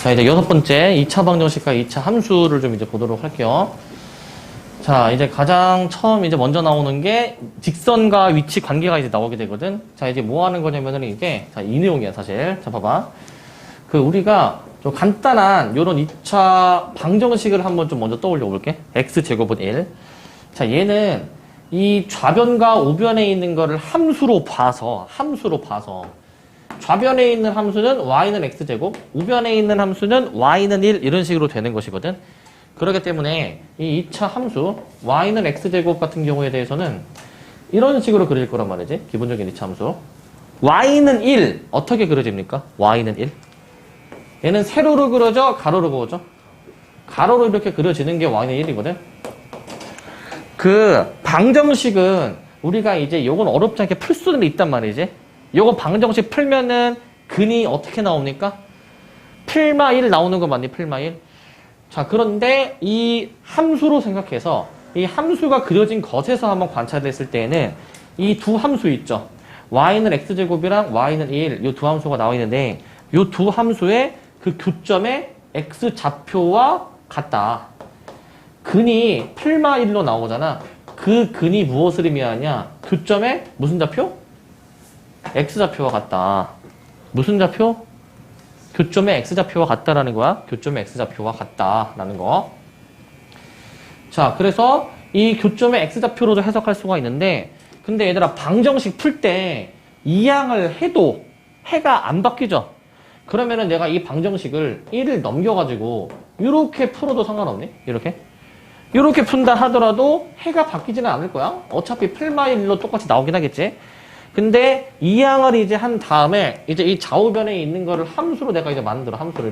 자, 이제 6번째 2차 방정식과 2차 함수를 좀 이제 보도록 할게요. 자, 이제 가장 처음 이제 먼저 나오는 게 직선과 위치 관계가 이제 나오게 되거든. 자, 이제 뭐 하는 거냐면은 이게, 자, 이 내용이야, 사실. 자, 봐봐. 우리가 좀 간단한 요런 2차 방정식을 한번 좀 먼저 떠올려 볼게. x제곱은 1. 자, 얘는 이 좌변과 우변에 있는 거를 함수로 봐서 좌변에 있는 함수는 y는 x제곱, 우변에 있는 함수는 y는 1 이런 식으로 되는 것이거든. 그렇기 때문에 이 2차 함수 y는 x제곱 같은 경우에 대해서는 이런 식으로 그릴 거란 말이지. 기본적인 2차 함수. y는 1 어떻게 그려집니까? y는 1. 얘는 세로로 그려져, 가로로 그려져? 가로로 이렇게 그려지는 게 y는 1이거든. 그 방정식은 우리가 이제 요건 어렵지 않게 풀 수는 있단 말이지. 요거 방정식 풀면은 근이 어떻게 나옵니까? 필마 1 나오는 거 맞니? 필마 1. 자, 그런데 이 함수로 생각해서 이 함수가 그려진 것에서 한번 관찰을 했을 때에는 이 두 함수 있죠. y는 x제곱이랑 y는 1 이 두 함수가 나와 있는데 이 두 함수의 그 교점의 x좌표와 같다. 근이 필마 1로 나오잖아. 그 근이 무엇을 의미하냐? 교점의 무슨 좌표? x좌표와 같다. 무슨 좌표? 교점의 x좌표와 같다라는 거야. 교점의 x좌표와 같다라는 거. 자, 그래서 이 교점의 x좌표로도 해석할 수가 있는데, 근데 얘들아 방정식 풀 때 이항을 해도 해가 안 바뀌죠. 그러면은 내가 이 방정식을 1을 넘겨가지고 이렇게 풀어도 상관없니? 이렇게 푼다 하더라도 해가 바뀌지는 않을 거야. 어차피 필마 1로 똑같이 나오긴 하겠지. 근데 이항을 이제 한 다음에 이제 이 좌우변에 있는 거를 함수로 내가 이제 만들어. 함수로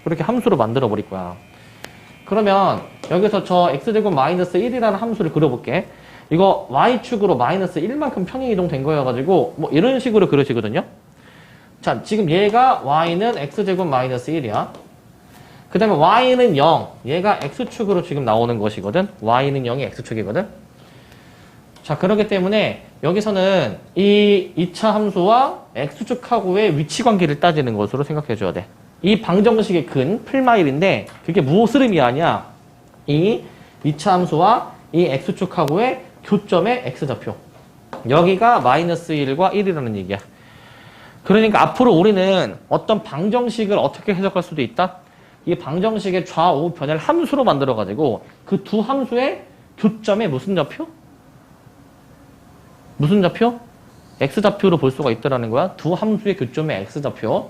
이렇게 함수로 만들어 버릴 거야. 그러면 여기서 저 x제곱 마이너스 1이라는 함수를 그려볼게. 이거 y축으로 마이너스 1만큼 평행 이동된 거여가지고 뭐 이런 식으로 그려지거든요. 자, 지금 얘가 y는 x제곱 마이너스 1이야. 그 다음에 y는 0. 얘가 x축으로 지금 나오는 것이거든. y는 0이 x축이거든. 자, 그렇기 때문에 여기서는 이 2차 함수와 x축하고의 위치 관계를 따지는 것으로 생각해 줘야 돼. 이 방정식의 근, 필마 1인데 그게 무엇을 의미하냐? 이 2차 함수와 이 x축하고의 교점의 x좌표. 여기가 마이너스 1과 1이라는 얘기야. 그러니까 앞으로 우리는 어떤 방정식을 어떻게 해석할 수도 있다? 이 방정식의 좌우변을 함수로 만들어가지고 그 두 함수의 교점의 무슨 좌표? 무슨 좌표? x좌표로 볼 수가 있다라는 거야. 두 함수의 교점의 x좌표.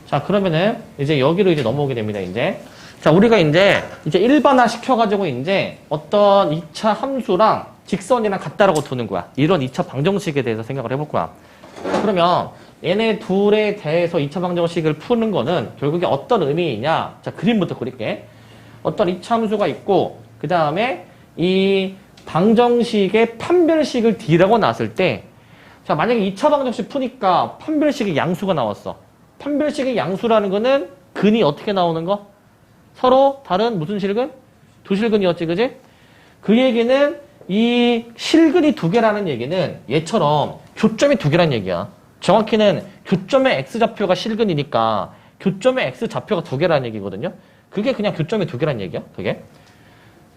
자, 그러면은 이제 여기로 이제 넘어오게 됩니다. 이제 자, 우리가 이제 일반화 시켜가지고 이제 어떤 2차 함수랑 직선이랑 같다라고 두는 거야. 이런 2차 방정식에 대해서 생각을 해볼 거야. 그러면 얘네 둘에 대해서 2차 방정식을 푸는 거는 결국에 어떤 의미이냐? 자, 그림부터 그릴게. 어떤 2차 함수가 있고 그 다음에 이 방정식의 판별식을 D라고 놨을 때, 자, 만약에 2차 방정식 푸니까 판별식의 양수가 나왔어. 판별식의 양수라는 거는 근이 어떻게 나오는 거? 서로 다른 무슨 실근? 두 실근이었지, 그지? 그 얘기는 이 실근이 두 개라는 얘기는 얘처럼 교점이 두 개라는 얘기야. 정확히는 교점의 x좌표가 실근이니까 교점의 x좌표가 두 개라는 얘기거든요. 그게 그냥 교점의 두 개라는 얘기야, 그게.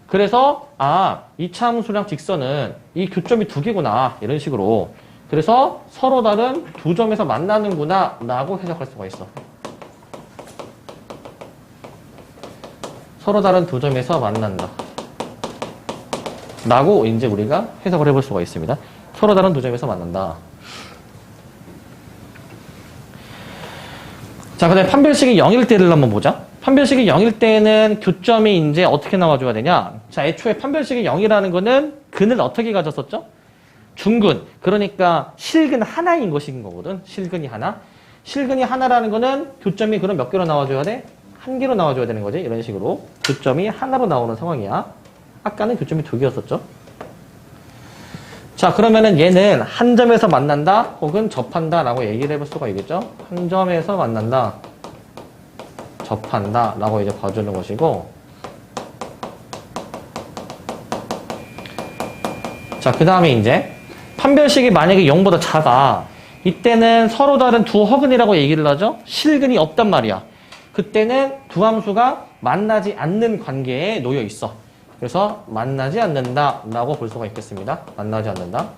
그래서 2차 함수랑 직선은 이 교점이 두 개구나 이런 식으로. 그래서 서로 다른 두 점에서 만나는구나 라고 해석할 수가 있어. 서로 다른 두 점에서 만난다 라고 이제 우리가 해석을 해볼 수가 있습니다. 서로 다른 두 점에서 만난다. 자, 그 다음에 판별식이 0일 때를 한번 보자. 판별식이 0일 때는 교점이 이제 어떻게 나와줘야 되냐? 자, 애초에 판별식이 0이라는 거는 근을 어떻게 가졌었죠? 중근. 그러니까 실근 하나인 것인 거거든. 실근이 하나. 실근이 하나라는 거는 교점이 그럼 몇 개로 나와줘야 돼? 한 개로 나와줘야 되는 거지. 이런 식으로. 교점이 하나로 나오는 상황이야. 아까는 교점이 두 개였었죠. 자, 그러면은 얘는 한 점에서 만난다 혹은 접한다 라고 얘기를 해볼 수가 있겠죠. 한 점에서 만난다, 접한다 라고 이제 봐주는 것이고, 자, 그 다음에 이제 판별식이 만약에 0보다 작아, 이때는 서로 다른 두 허근이라고 얘기를 하죠. 실근이 없단 말이야. 그때는 두 함수가 만나지 않는 관계에 놓여 있어. 그래서 만나지 않는다라고 볼 수가 있겠습니다. 만나지 않는다.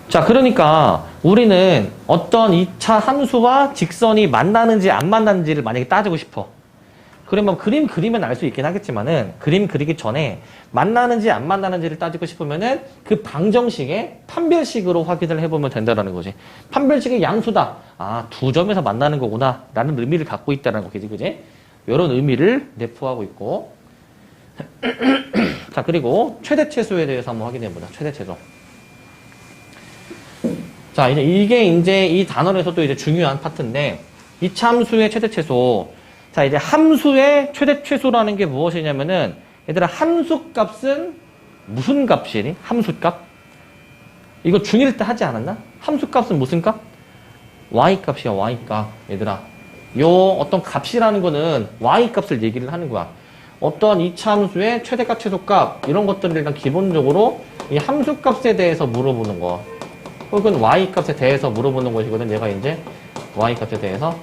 자, 그러니까 우리는 어떤 2차 함수와 직선이 만나는지 안 만나는지를 만약에 따지고 싶어. 그러면 그림 그리면 알 수 있긴 하겠지만은 그림 그리기 전에 만나는지 안 만나는지를 따지고 싶으면은 그 방정식의 판별식으로 확인을 해보면 된다라는 거지. 판별식의 양수다. 아, 두 점에서 만나는 거구나. 라는 의미를 갖고 있다는 거지. 그지? 이런 의미를 내포하고 있고. 자, 그리고 최대최소에 대해서 한번 확인해보자. 최대최소. 자, 이게 이제 이 단원에서도 이제 중요한 파트인데, 이차 함수의 최대최소. 자, 이제 함수의 최대최소라는 게 무엇이냐면은, 얘들아, 함수값은 무슨 값이니? 함수값? 이거 중1 때 하지 않았나? 함수값은 무슨 값? y값이야, y값. 얘들아. 요 어떤 값이라는 거는 y값을 얘기를 하는 거야. 어떤 이차 함수의 최대값, 최소값, 이런 것들을 일단 기본적으로 이 함수값에 대해서 물어보는 거. 혹은 y값에 대해서 물어보는 것이거든. 얘가 이제 y값에 대해서.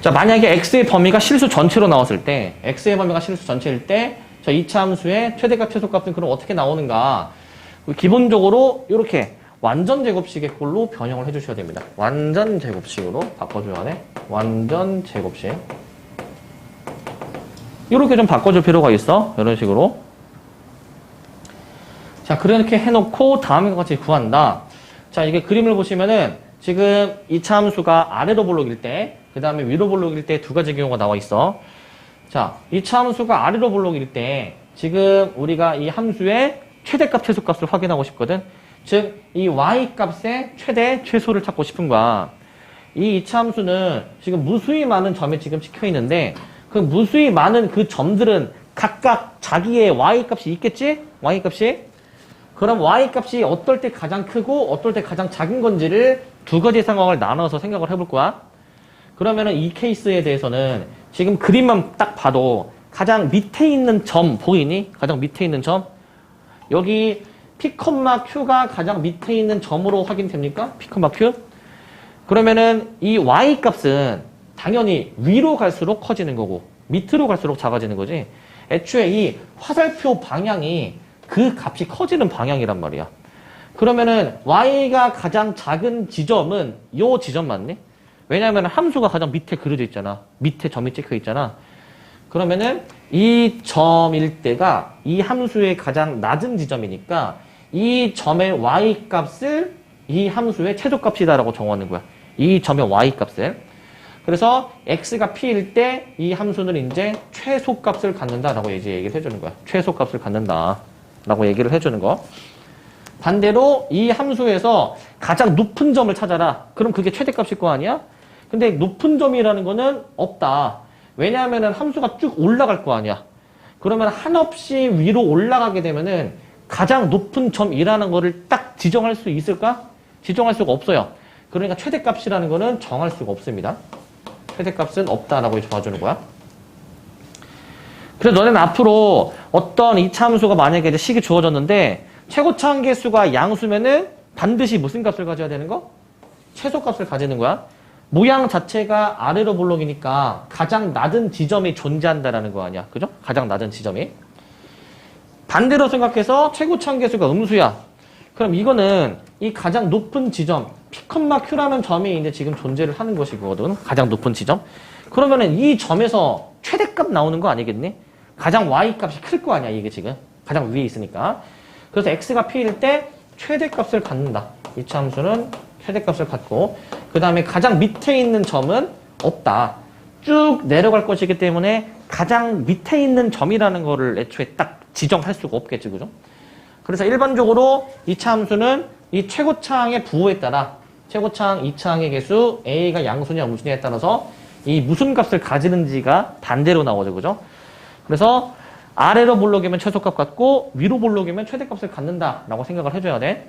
자, 만약에 x의 범위가 실수 전체로 나왔을 때, x의 범위가 실수 전체일 때, 저 2차 함수의 최대값, 최소값은 그럼 어떻게 나오는가? 기본적으로 이렇게 완전 제곱식의 꼴로 변형을 해주셔야 됩니다. 완전 제곱식으로 바꿔줘야 돼. 완전 제곱식. 이렇게 좀 바꿔줄 필요가 있어. 이런 식으로. 자, 그렇게 해놓고 다음과 같이 구한다. 자, 이게 그림을 보시면은 지금 2차 함수가 아래로 볼록일 때, 그 다음에 위로 볼록일 때 두 가지 경우가 나와 있어. 자, 2차 함수가 아래로 볼록일 때 지금 우리가 이 함수의 최대값, 최소값을 확인하고 싶거든. 즉, 이 y값의 최대, 최소를 찾고 싶은 거야. 이 2차 함수는 지금 무수히 많은 점이 지금 찍혀 있는데 그 무수히 많은 그 점들은 각각 자기의 y값이 있겠지? y값이? 그럼 y값이 어떨 때 가장 크고 어떨 때 가장 작은 건지를 두 가지 상황을 나눠서 생각을 해볼 거야. 그러면은 이 케이스에 대해서는 지금 그림만 딱 봐도 가장 밑에 있는 점 보이니? 가장 밑에 있는 점? 여기 P, Q가 가장 밑에 있는 점으로 확인됩니까? P, Q? 그러면은 이 y값은 당연히 위로 갈수록 커지는 거고 밑으로 갈수록 작아지는 거지. 애초에 이 화살표 방향이 그 값이 커지는 방향이란 말이야. 그러면은 y가 가장 작은 지점은 요 지점 맞니? 왜냐하면 함수가 가장 밑에 그려져 있잖아. 밑에 점이 찍혀 있잖아. 그러면은 이 점일 때가 이 함수의 가장 낮은 지점이니까 이 점의 y값을 이 함수의 최소값이다라고 정하는 거야. 이 점의 y값을. 그래서 x가 p일 때 이 함수는 이제 최소값을 갖는다라고 이제 얘기를 해주는 거야. 최소값을 갖는다라고 얘기를 해주는 거. 반대로 이 함수에서 가장 높은 점을 찾아라. 그럼 그게 최대값일 거 아니야? 근데 높은 점이라는 거는 없다. 왜냐하면 함수가 쭉 올라갈 거 아니야. 그러면 한없이 위로 올라가게 되면은 가장 높은 점이라는 거를 딱 지정할 수 있을까? 지정할 수가 없어요. 그러니까 최대값이라는 거는 정할 수가 없습니다. 최대값은 없다라고 봐주는 거야. 그래서 너네는 앞으로 어떤 2차 함수가 만약에 이제 식이 주어졌는데 최고차 한계수가 양수면은 반드시 무슨 값을 가져야 되는 거? 최소값을 가지는 거야. 모양 자체가 아래로 볼록이니까 가장 낮은 지점이 존재한다라는 거 아니야. 그죠? 가장 낮은 지점이. 반대로 생각해서 최고차 한계수가 음수야. 그럼 이거는 이 가장 높은 지점, P, Q라는 점이 이제 지금 존재를 하는 것이거든. 가장 높은 지점. 그러면은 이 점에서 최대값 나오는 거 아니겠니? 가장 y값이 클 거 아니야, 이게 지금. 가장 위에 있으니까. 그래서 x가 p일 때 최대값을 갖는다. 이 함수는 최대값을 갖고 그 다음에 가장 밑에 있는 점은 없다. 쭉 내려갈 것이기 때문에 가장 밑에 있는 점이라는 거를 애초에 딱 지정할 수가 없겠지, 그죠? 그래서 일반적으로 2차 함수는 이 최고차항의 부호에 따라 최고차항, 2차항의 개수, a가 양수냐 음수냐에 따라서 이 무슨 값을 가지는지가 반대로 나오죠, 그죠? 그래서 아래로 볼록이면 최소값 갖고 위로 볼록이면 최대값을 갖는다라고 생각을 해줘야 돼.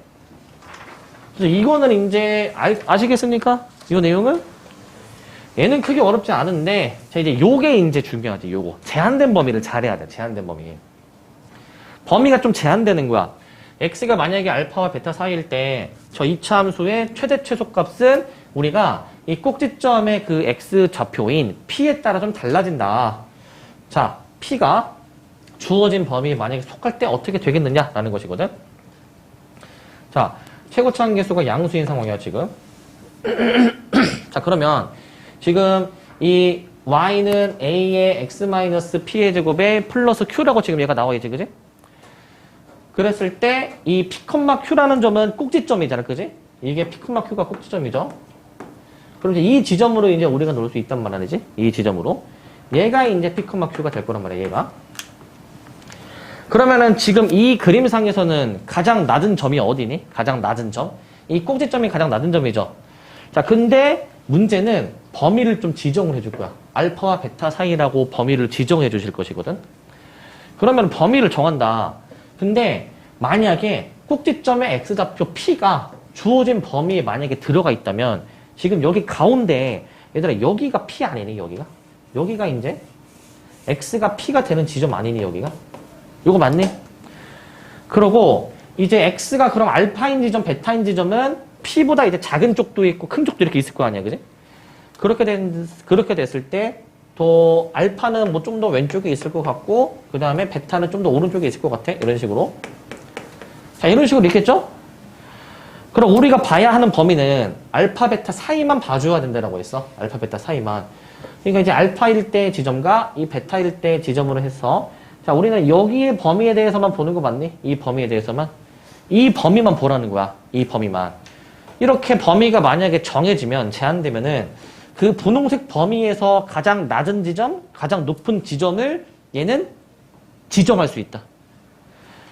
그래서 이거는 이제 아시겠습니까? 이 내용은? 얘는 크게 어렵지 않은데 자 이제 요게 이제 중요하지. 요거 제한된 범위를 잘해야 돼. 제한된 범위. 범위가 좀 제한되는 거야. x가 만약에 알파와 베타 사이일 때 저 이차 함수의 최대 최소값은 우리가 이 꼭지점의 그 x 좌표인 p에 따라 좀 달라진다. 자, p가 주어진 범위에 만약에 속할 때 어떻게 되겠느냐라는 것이거든. 자, 최고차 한계수가 양수인 상황이야 지금. 자, 그러면 지금 이 y는 a의 x-p의 제곱에 플러스 q라고 지금 얘가 나와있지, 그지? 그랬을 때 이 p,q라는 점은 꼭지점이잖아, 그지? 이게 p,q가 꼭지점이죠. 그럼 이제 이 지점으로 이제 우리가 놓을 수 있단 말이지? 이 지점으로. 얘가 이제 p,q가 될 거란 말이야, 얘가. 그러면은 지금 이 그림상에서는 가장 낮은 점이 어디니? 가장 낮은 점? 이 꼭지점이 가장 낮은 점이죠. 자, 근데 문제는 범위를 좀 지정을 해줄 거야. 알파와 베타 사이라고 범위를 지정해 주실 것이거든. 그러면 범위를 정한다. 근데 만약에 꼭지점의 x좌표 p가 주어진 범위에 만약에 들어가 있다면 지금 여기 가운데 얘들아 여기가 p 아니니 여기가? 여기가 이제 x가 p가 되는 지점 아니니 여기가? 요거 맞니? 그러고 이제 x가 그럼 알파인 지점, 베타인 지점은 p보다 이제 작은 쪽도 있고 큰 쪽도 이렇게 있을 거 아니야, 그지? 그렇게 됐을 때 더 알파는 뭐 좀 더 왼쪽에 있을 것 같고 그 다음에 베타는 좀 더 오른쪽에 있을 것 같아. 이런 식으로. 자, 이런 식으로 있겠죠? 그럼 우리가 봐야 하는 범위는 알파, 베타 사이만 봐줘야 된다라고 했어. 알파, 베타 사이만. 그러니까 이제 알파일 때 지점과 이 베타일 때 지점으로 해서 자, 우리는 여기의 범위에 대해서만 보는 거 맞니? 이 범위에 대해서만. 이 범위만 보라는 거야. 이 범위만. 이렇게 범위가 만약에 정해지면, 제한되면은 그 분홍색 범위에서 가장 낮은 지점, 가장 높은 지점을 얘는 지정할 수 있다.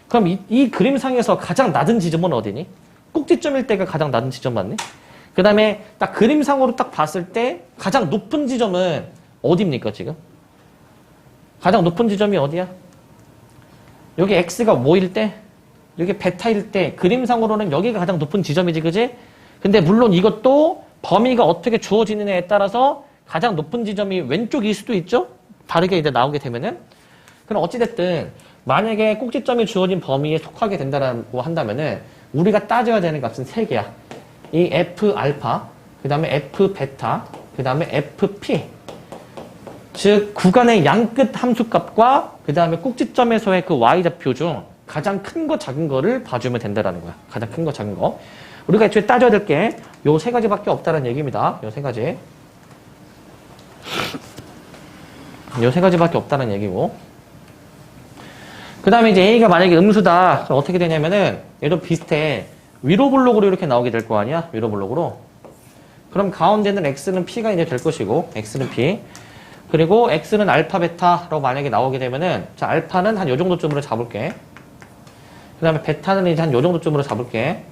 그럼 이 그림상에서 가장 낮은 지점은 어디니? 꼭지점일 때가 가장 낮은 지점 맞니? 그 다음에 딱 그림상으로 딱 봤을 때 가장 높은 지점은 어디입니까, 지금? 가장 높은 지점이 어디야? 여기 x가 뭐일 때? 여기 베타일 때 그림상으로는 여기가 가장 높은 지점이지, 그지? 근데 물론 이것도 범위가 어떻게 주어지느냐에 따라서 가장 높은 지점이 왼쪽일 수도 있죠? 다르게 이제 나오게 되면은. 그럼 어찌됐든 만약에 꼭지점이 주어진 범위에 속하게 된다고 한다면은 우리가 따져야 되는 값은 3개야. 이 f 알파, 그 다음에 f 베타, 그 다음에 fp. 즉 구간의 양끝 함수값과 그 다음에 꼭지점에서의 그 y좌표 중 가장 큰 거 작은 거를 봐주면 된다라는 거야. 가장 큰 거 작은 거. 우리가 애초에 따져야 될 게 요 3가지밖에 없다는 얘기입니다. 요 3가지. 요 3가지밖에 없다는 얘기고. 그 다음에 이제 A가 만약에 음수다. 그럼 어떻게 되냐면은 얘도 비슷해. 위로 블록으로 이렇게 나오게 될 거 아니야? 위로 블록으로. 그럼 가운데는 X는 P가 이제 될 것이고, X는 P. 그리고 X는 알파, 베타로 만약에 나오게 되면은, 자, 알파는 한 요 정도쯤으로 잡을게. 그 다음에 베타는 이제 한 요 정도쯤으로 잡을게.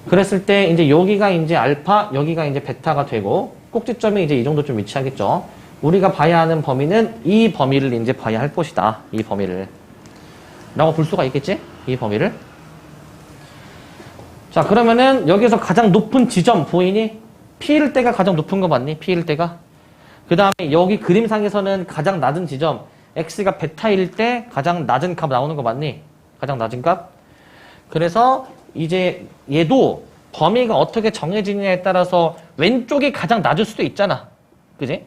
그랬을 때 이제 여기가 이제 알파, 여기가 이제 베타가 되고, 꼭지점이 이제 이 정도쯤 위치하겠죠. 우리가 봐야 하는 범위는 이 범위를 이제 봐야 할 것이다. 이 범위를. 라고 볼 수가 있겠지? 이 범위를. 자, 그러면은 여기서 가장 높은 지점 보이니? P일 때가 가장 높은 거 맞니? P일 때가. 그 다음에 여기 그림상에서는 가장 낮은 지점, X가 베타일 때 가장 낮은 값 나오는 거 맞니? 가장 낮은 값. 그래서 이제 얘도 범위가 어떻게 정해지느냐에 따라서 왼쪽이 가장 낮을 수도 있잖아. 그지?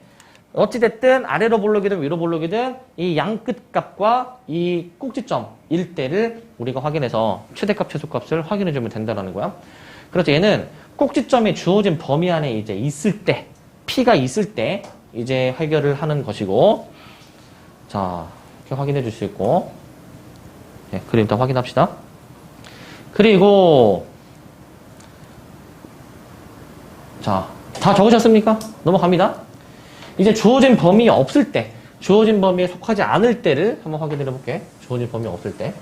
어찌됐든 아래로 볼록이든 위로 볼록이든 이 양끝 값과 이 꼭지점 일대를 우리가 확인해서 최대값 최소값을 확인해주면 된다는 거야. 그래서 얘는 꼭지점이 주어진 범위 안에 이제 있을 때, P가 있을 때 이제 해결을 하는 것이고, 자, 이렇게 확인해 줄 수 있고, 네, 그림 더 확인합시다. 그리고, 자, 다 적으셨습니까? 넘어갑니다. 이제 주어진 범위 없을 때, 주어진 범위에 속하지 않을 때를 한번 확인해 볼게. 주어진 범위 없을 때.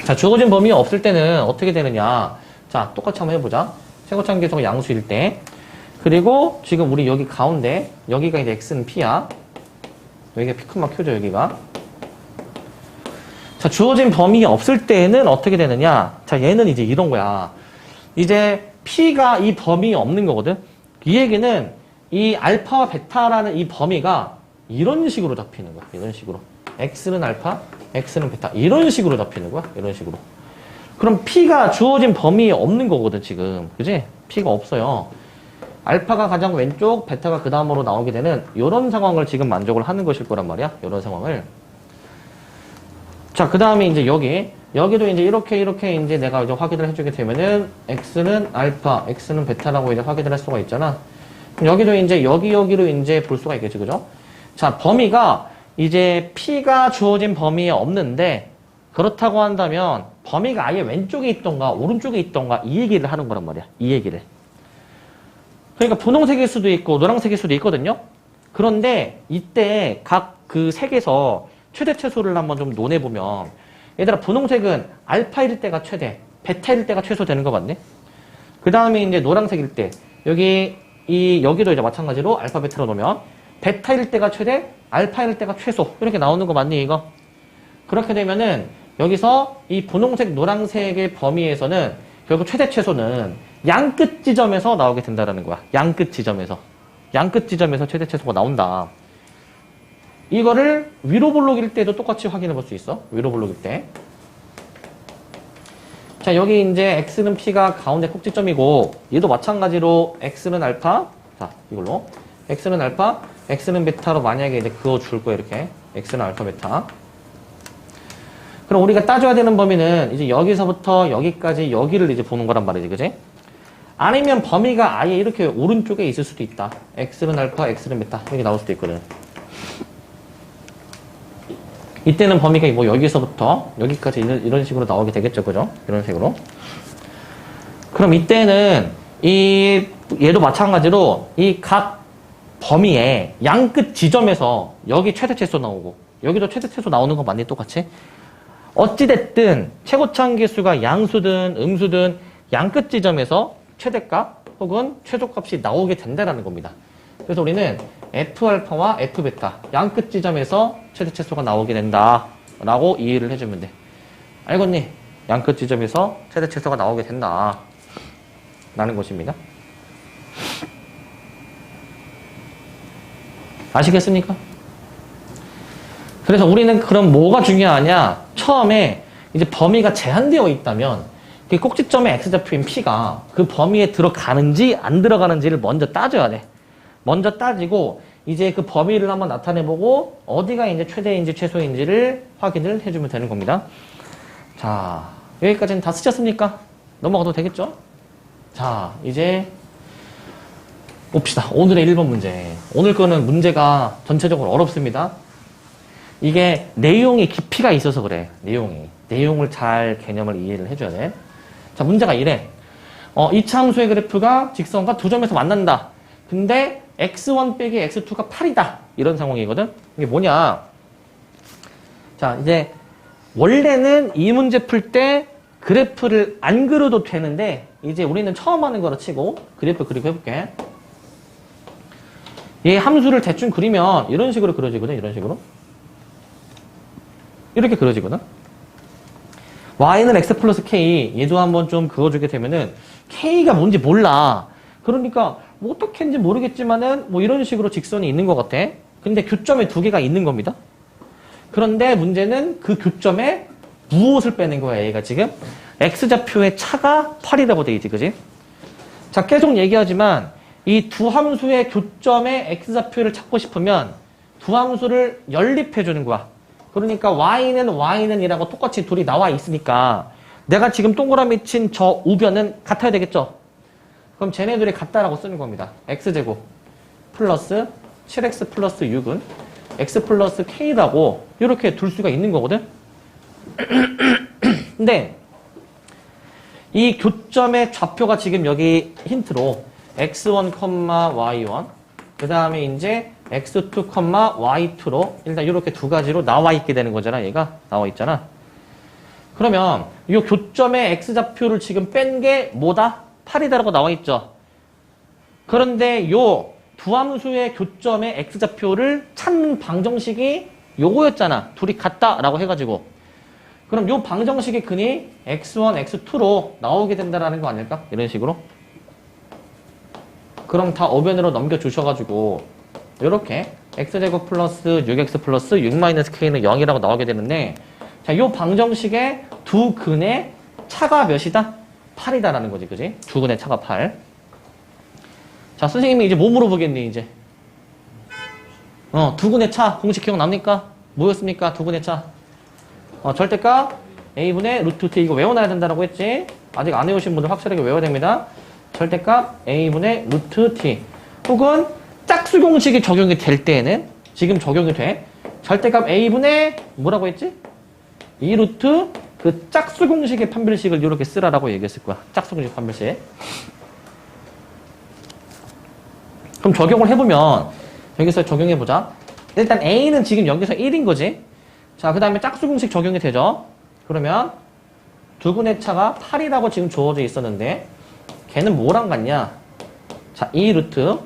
자, 주어진 범위 없을 때는 어떻게 되느냐. 자, 똑같이 한번 해보자. 최고차 계수가 양수일 때. 그리고 지금 우리 여기 가운데, 여기가 이제 x는 p야. 여기가 p, q죠, 여기가. 자, 주어진 범위 없을 때는 어떻게 되느냐. 자, 얘는 이제 이런 거야. 이제 p가 이 범위 없는 거거든. 이 얘기는 이 알파와 베타라는 이 범위가 이런 식으로 잡히는 거야. 이런 식으로. x는 알파, x는 베타. 이런 식으로 잡히는 거야. 이런 식으로. 그럼 p가 주어진 범위에 없는 거거든, 지금. 그지? p가 없어요. 알파가 가장 왼쪽, 베타가 그 다음으로 나오게 되는 이런 상황을 지금 만족을 하는 것일 거란 말이야. 이런 상황을. 자, 그 다음에 이제 여기도 이제 이렇게 이제 내가 이제 확인을 해주게 되면은 x는 알파, x는 베타라고 이제 확인을 할 수가 있잖아. 여기도 이제 여기로 이제 볼 수가 있겠지, 그죠? 자, 범위가 이제 p가 주어진 범위에 없는데 그렇다고 한다면 범위가 아예 왼쪽에 있던가 오른쪽에 있던가 이 얘기를 하는 거란 말이야. 이 얘기를. 그러니까 분홍색일 수도 있고 노란색일 수도 있거든요. 그런데 이때 각 그 색에서 최대 최소를 한번 좀 논해보면 얘들아 분홍색은 알파일 때가 최대, 베타일 때가 최소 되는 거 맞네? 그 다음에 이제 노란색일 때 여기도 이제 마찬가지로 알파 베타로 놓으면 베타일 때가 최대, 알파일 때가 최소 이렇게 나오는 거 맞니 이거? 그렇게 되면은 여기서 이 분홍색 노란색의 범위에서는 결국 최대 최소는 양끝 지점에서 나오게 된다라는 거야. 양끝 지점에서 최대 최소가 나온다. 이거를 위로 볼록일 때도 똑같이 확인해 볼 수 있어. 위로 볼록일 때. 자, 여기 이제 x는 p가 가운데 꼭지점이고 얘도 마찬가지로 x는 알파. 자, 이걸로 x는 알파, x는 베타로 만약에 이제 그어 줄 거야, 이렇게. x는 알파, 베타. 그럼 우리가 따져야 되는 범위는 이제 여기서부터 여기까지 여기를 이제 보는 거란 말이지, 그지? 아니면 범위가 아예 이렇게 오른쪽에 있을 수도 있다. x는 알파, x는 베타. 이렇게 나올 수도 있거든. 이때는 범위가 뭐 여기서부터 여기까지 이런 식으로 나오게 되겠죠, 그죠? 이런 식으로. 그럼 이때는 얘도 마찬가지로 이 각 범위의 양끝 지점에서 여기 최대 최소 나오고 여기도 최대 최소 나오는 거 맞니? 똑같이? 어찌됐든 최고차 계수가 양수든 음수든 양끝 지점에서 최대값 혹은 최소값이 나오게 된다는 겁니다. 그래서 우리는 F알파와 F베타 양끝 지점에서 최대 최소가 나오게 된다 라고 이해를 해주면 돼. 알겠니? 양끝 지점에서 최대 최소가 나오게 된다 라는 것입니다. 아시겠습니까? 그래서 우리는 그럼 뭐가 중요하냐? 처음에 이제 범위가 제한되어 있다면 그 꼭지점의 x좌표인 p가 그 범위에 들어가는지 안 들어가는지를 먼저 따져야 돼. 먼저 따지고 이제 그 범위를 한번 나타내보고 어디가 이제 최대인지 최소인지를 확인을 해주면 되는 겁니다. 자, 여기까지는 다 쓰셨습니까? 넘어가도 되겠죠? 자, 이제 봅시다. 오늘의 1번 문제. 오늘 거는 문제가 전체적으로 어렵습니다. 이게 내용이 깊이가 있어서 그래. 내용을 잘 개념을 이해를 해줘야 돼. 자, 문제가 이래. 이차 함수의 그래프가 직선과 두 점에서 만난다. 근데 x1 빼기 x2가 8이다. 이런 상황이거든. 이게 뭐냐. 자, 이제 원래는 이 문제 풀 때 그래프를 안 그려도 되는데 이제 우리는 처음 하는 거라 치고 그래프 그리고 해볼게. 얘 함수를 대충 그리면 이런 식으로 그려지거든. 이런 식으로. 이렇게 그려지거든. y는 x 플러스 k. 얘도 한번 좀 그어주게 되면은 k가 뭔지 몰라. 그러니까 뭐 어떻게 했는지 모르겠지만은 뭐 이런 식으로 직선이 있는 것 같아. 근데 교점에 두 개가 있는 겁니다. 그런데 문제는 그 교점에 무엇을 빼는 거야, 얘가 지금? x좌표의 차가 8이라고 돼 있지, 그지? 자, 계속 얘기하지만 이 두 함수의 교점의 x좌표를 찾고 싶으면 두 함수를 연립해 주는 거야. 그러니까 y는 이라고 똑같이 둘이 나와 있으니까 내가 지금 동그라미 친 저 우변은 같아야 되겠죠? 그럼 쟤네들이 같다라고 쓰는 겁니다. x제곱 플러스 7x 플러스 6은 x 플러스 k라고 이렇게 둘 수가 있는 거거든? 근데 이 교점의 좌표가 지금 여기 힌트로 x1, y1 그 다음에 이제 x2, y2로 일단 이렇게 두 가지로 나와 있게 되는 거잖아. 얘가 나와 있잖아. 그러면 이 교점의 x좌표를 지금 뺀 게 뭐다? 8이다라고 나와 있죠. 그런데 요 두 함수의 교점의 x좌표를 찾는 방정식이 요거였잖아. 둘이 같다라고 해가지고. 그럼 요 방정식의 근이 x1, x2로 나오게 된다라는 거 아닐까? 이런 식으로. 그럼 다 어변으로 넘겨주셔가지고 요렇게 x제곱 플러스 6x 플러스 6 마이너스 k는 0이라고 나오게 되는데, 자, 요 방정식의 두 근의 차가 몇이다? 8이다라는 거지, 그지? 두 근의 차가 8. 자, 선생님이 이제 뭐 물어보겠니, 이제? 두 근의 차, 공식 기억납니까? 뭐였습니까? 두 근의 차. 절대값 a분의 루트 t, 이거 외워놔야 된다라고 했지? 아직 안 외우신 분들 확실하게 외워야 됩니다. 절대값 a분의 루트 t. 혹은 짝수 공식이 적용이 될 때에는, 지금 적용이 돼. 절대값 a분의 뭐라고 했지? 2 루트 그 짝수 공식의 판별식을 이렇게 쓰라라고 얘기했을 거야. 짝수 공식 판별식. 그럼 적용을 해보면, 여기서 적용해보자. 일단 a는 지금 여기서 1인 거지. 자, 그 다음에 짝수 공식 적용이 되죠. 그러면 두 근의 차가 8이라고 지금 주어져 있었는데, 걔는 뭐랑 같냐? 자, 2 루트.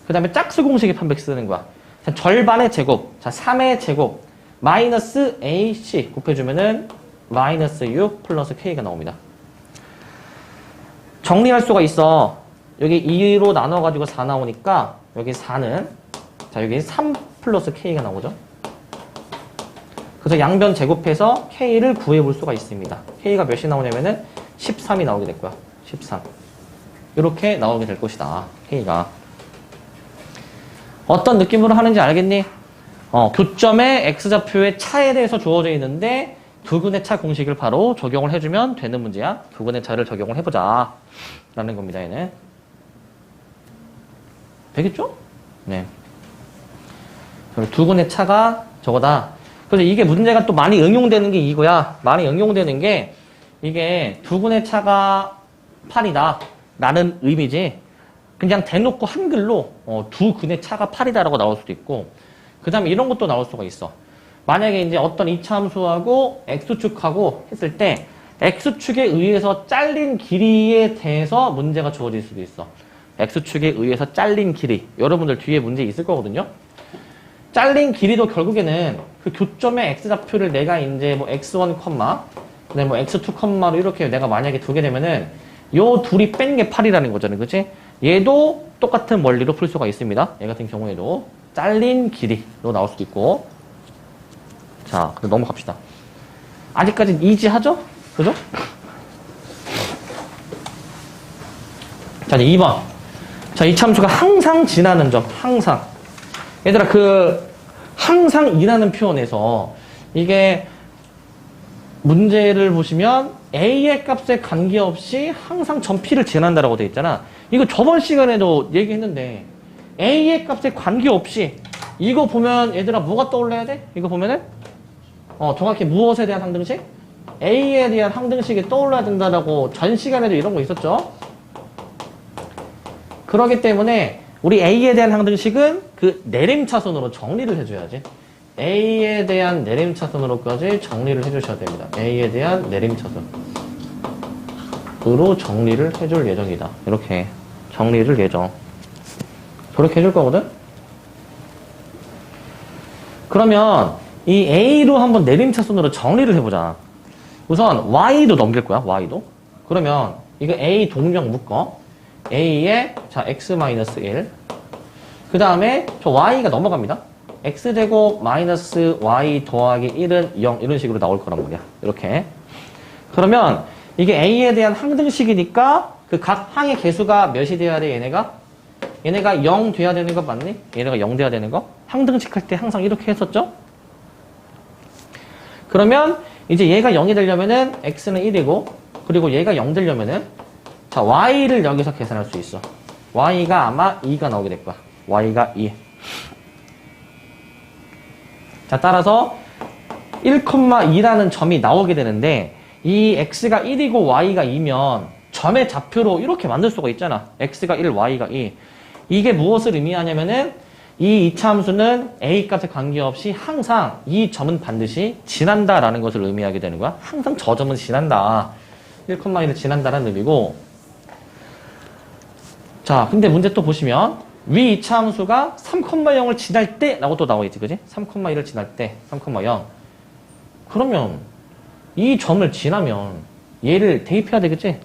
그 다음에 짝수 공식의 판별식 쓰는 거야. 자, 절반의 제곱. 자, 3의 제곱. 마이너스 AC 곱해주면은 마이너스 6 플러스 K가 나옵니다. 정리할 수가 있어. 여기 2로 나눠가지고 4 나오니까 여기 4는, 자, 여기 3 플러스 K가 나오죠. 그래서 양변 제곱해서 K를 구해볼 수가 있습니다. K가 몇이 나오냐면은 13이 나오게 될 거야. 13. 이렇게 나오게 될 것이다. K가. 어떤 느낌으로 하는지 알겠니? 교점의 X좌표의 차에 대해서 주어져 있는데 두 근의 차 공식을 바로 적용을 해주면 되는 문제야. 두 근의 차를 적용을 해보자 라는 겁니다. 얘는. 되겠죠? 네. 두 근의 차가 저거다. 그래서 이게 문제가 또 많이 응용되는 게 이거야. 많이 응용되는 게 이게 두 근의 차가 8이다 라는 의미지. 그냥 대놓고 한글로 두 근의 차가 8이다라고 나올 수도 있고, 그 다음에 이런 것도 나올 수가 있어. 만약에 이제 어떤 이차함수하고 x축하고 했을 때 x축에 의해서 잘린 길이에 대해서 문제가 주어질 수도 있어. x축에 의해서 잘린 길이. 여러분들 뒤에 문제 있을 거거든요. 잘린 길이도 결국에는 그 교점의 x좌표를 내가 이제 뭐 x1, 그다음에 뭐 x2, 로 이렇게 내가 만약에 두게 되면은 요 둘이 뺀 게 8이라는 거잖아요. 그치? 얘도 똑같은 원리로 풀 수가 있습니다. 얘 같은 경우에도 잘린 길이로 나올 수도 있고. 자, 그럼 넘어갑시다. 아직까지는 이지하죠? 그죠? 자, 이제 2번. 자, 이차함수가 항상 지나는 점. 항상. 얘들아, 항상이라는 표현에서 이게 문제를 보시면 A의 값에 관계없이 항상 점 P를 지난다라고 되어 있잖아. 이거 저번 시간에도 얘기했는데 A의 값에 관계없이 이거 보면 얘들아 뭐가 떠올라야 돼? 이거 보면은 정확히 무엇에 대한 항등식? A에 대한 항등식이 떠올라야 된다라고 전 시간에도 이런 거 있었죠? 그렇기 때문에 우리 A에 대한 항등식은 그 내림차순으로 정리를 해줘야지. A에 대한 내림차순으로까지 정리를 해주셔야 됩니다. A에 대한 내림차순으로 정리를 해줄 예정이다. 이렇게 정리를 예정. 저렇게 해줄 거거든? 그러면 이 A로 한번 내림차순으로 정리를 해보자. 우선 Y도 넘길 거야. Y도. 그러면 이거 A 동명 묶어. A에 자 X-1. 그 다음에 저 Y가 넘어갑니다. X제곱 마이너스 Y 더하기 1은 0 이런 식으로 나올 거란 말이야. 이렇게. 그러면 이게 A에 대한 항등식이니까 그 각 항의 개수가 몇이 돼야 돼? 얘네가 0 돼야 되는 거 맞니? 얘네가 0 돼야 되는 거? 항등식 할 때 항상 이렇게 했었죠? 그러면 이제 얘가 0이 되려면은 X는 1이고, 그리고 얘가 0 되려면은 자, Y를 여기서 계산할 수 있어. Y가 아마 2가 나오게 될 거야. Y가 2. 자, 따라서 1,2라는 점이 나오게 되는데 이 X가 1이고 Y가 2면 점의 좌표로 이렇게 만들 수가 있잖아. X가 1, Y가 2. 이게 무엇을 의미하냐면은 이 이차함수는 A 값에 관계없이 항상 이 점은 반드시 지난다라는 것을 의미하게 되는 거야. 항상 저 점은 지난다. 1,2를 지난다라는 의미고. 자, 근데 문제 또 보시면 위 이차함수가 3,0을 지날 때 라고 또 나와 있지, 그지? 3,1을 지날 때 3,0. 그러면 이 점을 지나면 얘를 대입해야 되겠지?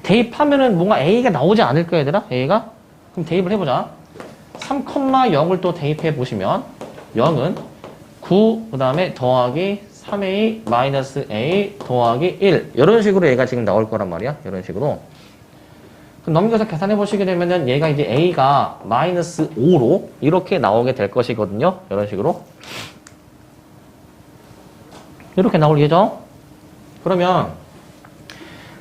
대입하면은 뭔가 A가 나오지 않을까, 얘들아? A가? 그럼 대입을 해보자. 3,0을 또 대입해 보시면 0은 9, 그 다음에 더하기 3a 마이너스 a 더하기 1 이런 식으로 얘가 지금 나올 거란 말이야. 이런 식으로. 그럼 넘겨서 계산해 보시게 되면은 얘가 이제 a가 마이너스 5로 이렇게 나오게 될 것이거든요. 이런 식으로. 이렇게 나올 예정. 그러면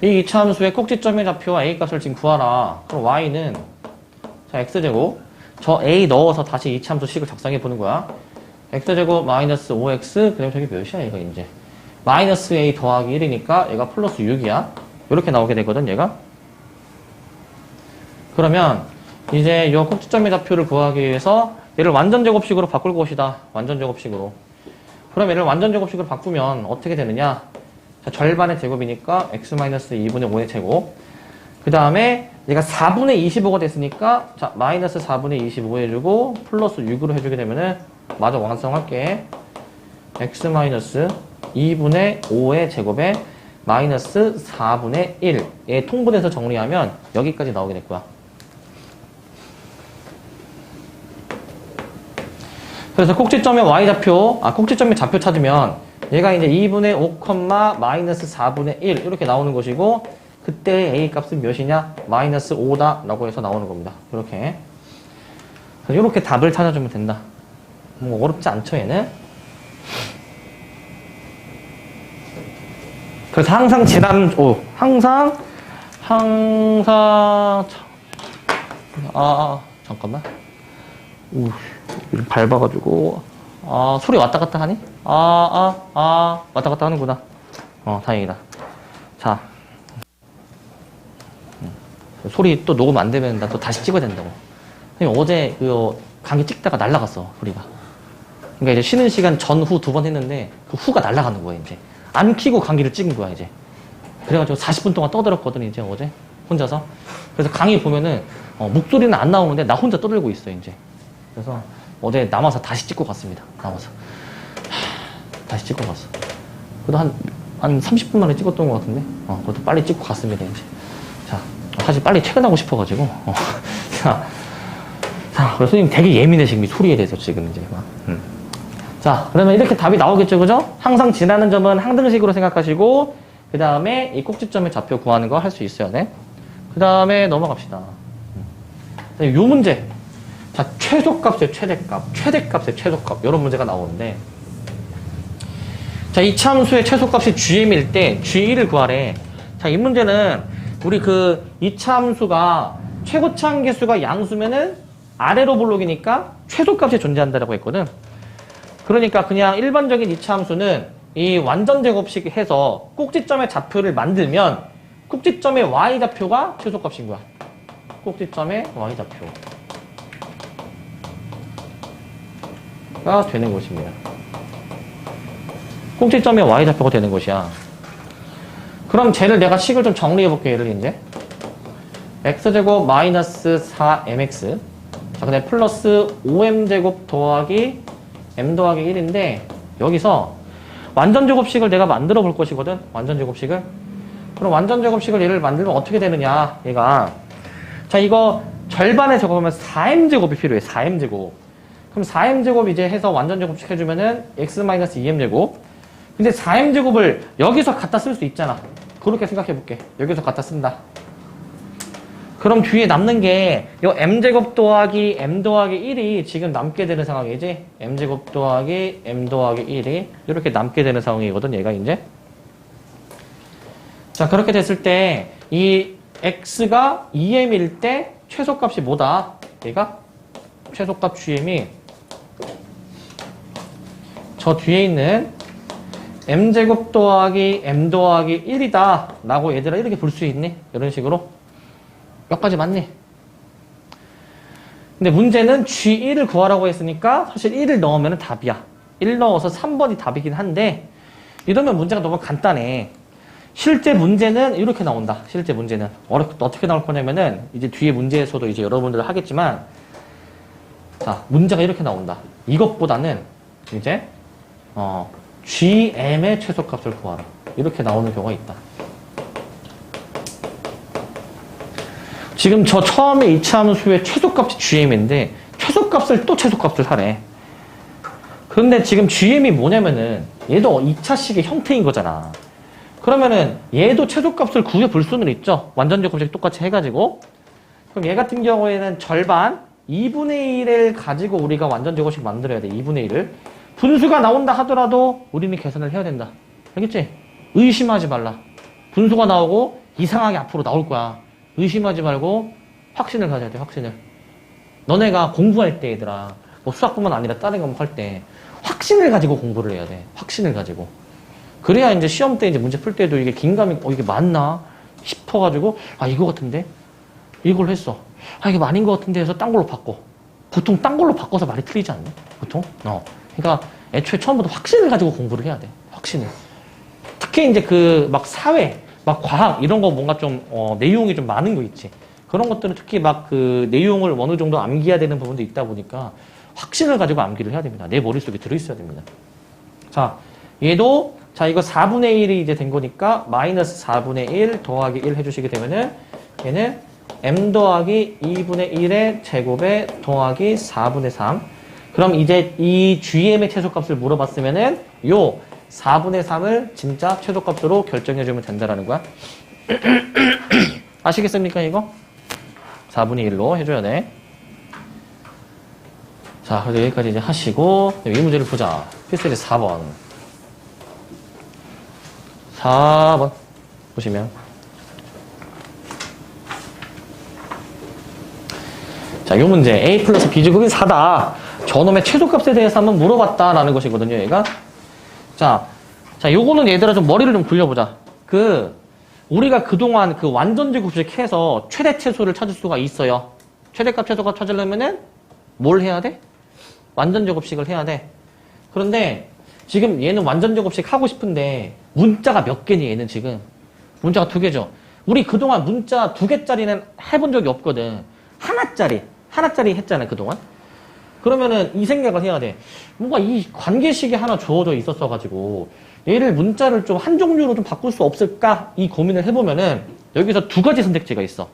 이 이차함수의 꼭지점의 좌표와 a 값을 지금 구하라. 그럼 y는 자 x제곱 저 a 넣어서 다시 이차함수 식을 작성해 보는 거야. x제곱 마이너스 5x 그다음에 저게 몇이야 얘가 이제 마이너스 a 더하기 1이니까 얘가 플러스 6이야. 이렇게 나오게 되거든 얘가. 그러면 이제 이 꼭지점의 좌표를 구하기 위해서 얘를 완전 제곱식으로 바꿀 것이다. 완전 제곱식으로. 그럼 얘를 완전 제곱식으로 바꾸면 어떻게 되느냐? 자, 절반의 제곱이니까 x-2분의 5의 제곱. 그 다음에 얘가 4분의 25가 됐으니까 자 마이너스 4분의 25 해주고 플러스 6으로 해주게 되면은 마저 완성할게. x-2분의 5의 제곱에 마이너스 4분의 1. 얘 통분해서 정리하면 여기까지 나오게 될 거야. 그래서 꼭지점의 y좌표, 꼭지점의 좌표 찾으면 얘가 이제 2분의 5, 마이너스 4분의 1 이렇게 나오는 것이고 그때 a 값은 몇이냐? 마이너스 5다 라고 해서 나오는 겁니다. 이렇게. 이렇게 답을 찾아주면 된다. 뭐 어렵지 않죠 얘는? 그래서 항상 잠깐만. 밟아가지고 소리 왔다 갔다 하니? 왔다 갔다 하는구나. 다행이다. 자, 소리 또 녹음 안 되면 나 또 다시 찍어야 된다고. 어제 그 강의 찍다가 날라갔어 소리가. 그러니까 이제 쉬는 시간 전후 2번 했는데 그 후가 날라가는 거야 이제. 안 키고 강의를 찍은 거야 이제. 그래가지고 40분 동안 떠들었거든 이제 어제 혼자서. 그래서 강의 보면은 목소리는 안 나오는데 나 혼자 떠들고 있어 이제. 그래서 어제 남아서 다시 찍고 갔습니다. 다시 찍고 갔어. 그래도 한 30분 만에 찍었던 것 같은데. 그것도 빨리 찍고 갔습니다 이제. 자, 사실 빨리 퇴근하고 싶어가지고. 자, 그래서 선생님 되게 예민해 지금 이 소리에 대해서 지금 이제 막. 자, 그러면 이렇게 답이 나오겠죠, 그죠? 항상 지나는 점은 항등식으로 생각하시고, 그 다음에 이 꼭지점의 좌표 구하는 거 할 수 있어요, 네? 그 다음에 넘어갑시다. 요 문제. 자, 최소값의 최대값, 최대값의 최소값, 이런 문제가 나오는데, 자, 이 참수의 최소값이 gm일 때 g1을 구하래. 자, 이 문제는 우리 이 참수가 최고차항 개수가 양수면은 아래로 볼록이니까 최소값이 존재한다라고 했거든. 그러니까 그냥 일반적인 이차함수는 이 완전 제곱식 해서 꼭지점의 좌표를 만들면 꼭지점의 y좌표가 최소값인 거야. 꼭지점의 y좌표가 되는 것입니다. 꼭지점의 y좌표가 되는 것이야. 그럼 쟤를 내가 식을 좀 정리해 볼게. 얘를 이제 x제곱 마이너스 4mx 자, 근데 플러스 5m제곱 더하기 m 더하기 1인데 여기서 완전 제곱식을 내가 만들어 볼 것이거든. 완전 제곱식을. 그럼 완전 제곱식을 얘를 만들면 어떻게 되느냐. 얘가 자 이거 절반의 제곱하면 4m제곱이 필요해. 4m제곱. 그럼 4m제곱 이제 해서 완전 제곱식 해주면은 x-2m제곱. 근데 4m제곱을 여기서 갖다 쓸 수 있잖아. 그렇게 생각해 볼게. 여기서 갖다 쓴다. 그럼 뒤에 남는 게 요 m제곱 더하기 m 더하기 1이 지금 남게 되는 상황이지. m제곱 더하기 m 더하기 1이 이렇게 남게 되는 상황이거든. 얘가 이제. 자, 그렇게 됐을 때 이 x가 2m일 때 최소값이 뭐다? 얘가 최소값 gm이 저 뒤에 있는 m제곱 더하기 m 더하기 1이다 라고 얘들아 이렇게 볼 수 있니? 이런 식으로. 여기까지 맞니? 근데 문제는 G1을 구하라고 했으니까 사실 1을 넣으면 답이야. 1 넣어서 3번이 답이긴 한데 이러면 문제가 너무 간단해. 실제 문제는 이렇게 나온다. 실제 문제는 어떻게 나올 거냐면은 이제 뒤에 문제에서도 이제 여러분들 하겠지만 자 문제가 이렇게 나온다. 이것보다는 이제 GM의 최소값을 구하라. 이렇게 나오는 경우가 있다. 지금 저 처음에 이차함수의 최소값이 GM인데 최소값을 또 최소값을 하래. 그런데 지금 GM이 뭐냐면은 얘도 2차식의 형태인 거잖아. 그러면은 얘도 최소값을 구해볼 수는 있죠. 완전 제곱식 똑같이 해가지고. 그럼 얘 같은 경우에는 절반 2분의 1을 가지고 우리가 완전 제곱식 만들어야 돼. 2분의 1을. 분수가 나온다 하더라도 우리는 계산을 해야 된다. 알겠지? 의심하지 말라. 분수가 나오고 이상하게 앞으로 나올 거야. 의심하지 말고 확신을 가져야 돼. 확신을. 너네가 공부할 때 얘들아, 뭐 수학뿐만 아니라 다른 과목 할 때 확신을 가지고 공부를 해야 돼. 확신을 가지고. 그래야 이제 시험 때 이제 문제 풀 때도 이게 긴가민가, 이게 맞나 싶어가지고, 아, 이거 같은데? 이걸 했어. 아, 이게 아닌 것 같은데 해서 딴 걸로 바꿔. 보통 딴 걸로 바꿔서 말이 틀리지 않나? 보통? 그러니까 애초에 처음부터 확신을 가지고 공부를 해야 돼. 확신을. 특히 이제 그 막 사회, 막 과학 이런 거 뭔가 좀 내용이 좀 많은 거 있지. 그런 것들은 특히 막 그 내용을 어느 정도 암기해야 되는 부분도 있다 보니까 확신을 가지고 암기를 해야 됩니다. 내 머릿속에 들어있어야 됩니다. 자, 얘도 자 이거 4분의 1이 이제 된 거니까 마이너스 4분의 1 더하기 1 해주시게 되면은 얘는 m 더하기 2분의 1의 제곱에 더하기 4분의 3. 그럼 이제 이 GM의 최소값을 물어봤으면은 요 4분의 3을 진짜 최소값으로 결정해주면 된다라는 거야. 아시겠습니까, 이거? 4분의 1로 해줘야 돼. 자, 그래서 여기까지 이제 하시고, 이 문제를 보자. 필살기 4번. 4번. 보시면. 자, 이 문제. A 플러스 B제곱이 4다. 저놈의 최소값에 대해서 한번 물어봤다라는 것이거든요, 얘가. 자, 요거는 얘들아 좀 머리를 좀 굴려보자. 우리가 그동안 그 완전 제곱식 해서 최대 최소를 찾을 수가 있어요. 최대값, 최소값 찾으려면은 뭘 해야 돼? 완전 제곱식을 해야 돼. 그런데 지금 얘는 완전 제곱식 하고 싶은데 문자가 몇 개니, 얘는 지금? 문자가 2개죠. 우리 그동안 문자 2개짜리는 해본 적이 없거든. 하나짜리 했잖아, 그동안. 그러면은 이 생각을 해야 돼. 뭔가 이 관계식이 하나 주어져 있었어가지고 얘를 문자를 좀 한 종류로 좀 바꿀 수 없을까? 이 고민을 해보면은 여기서 2가지 선택지가 있어.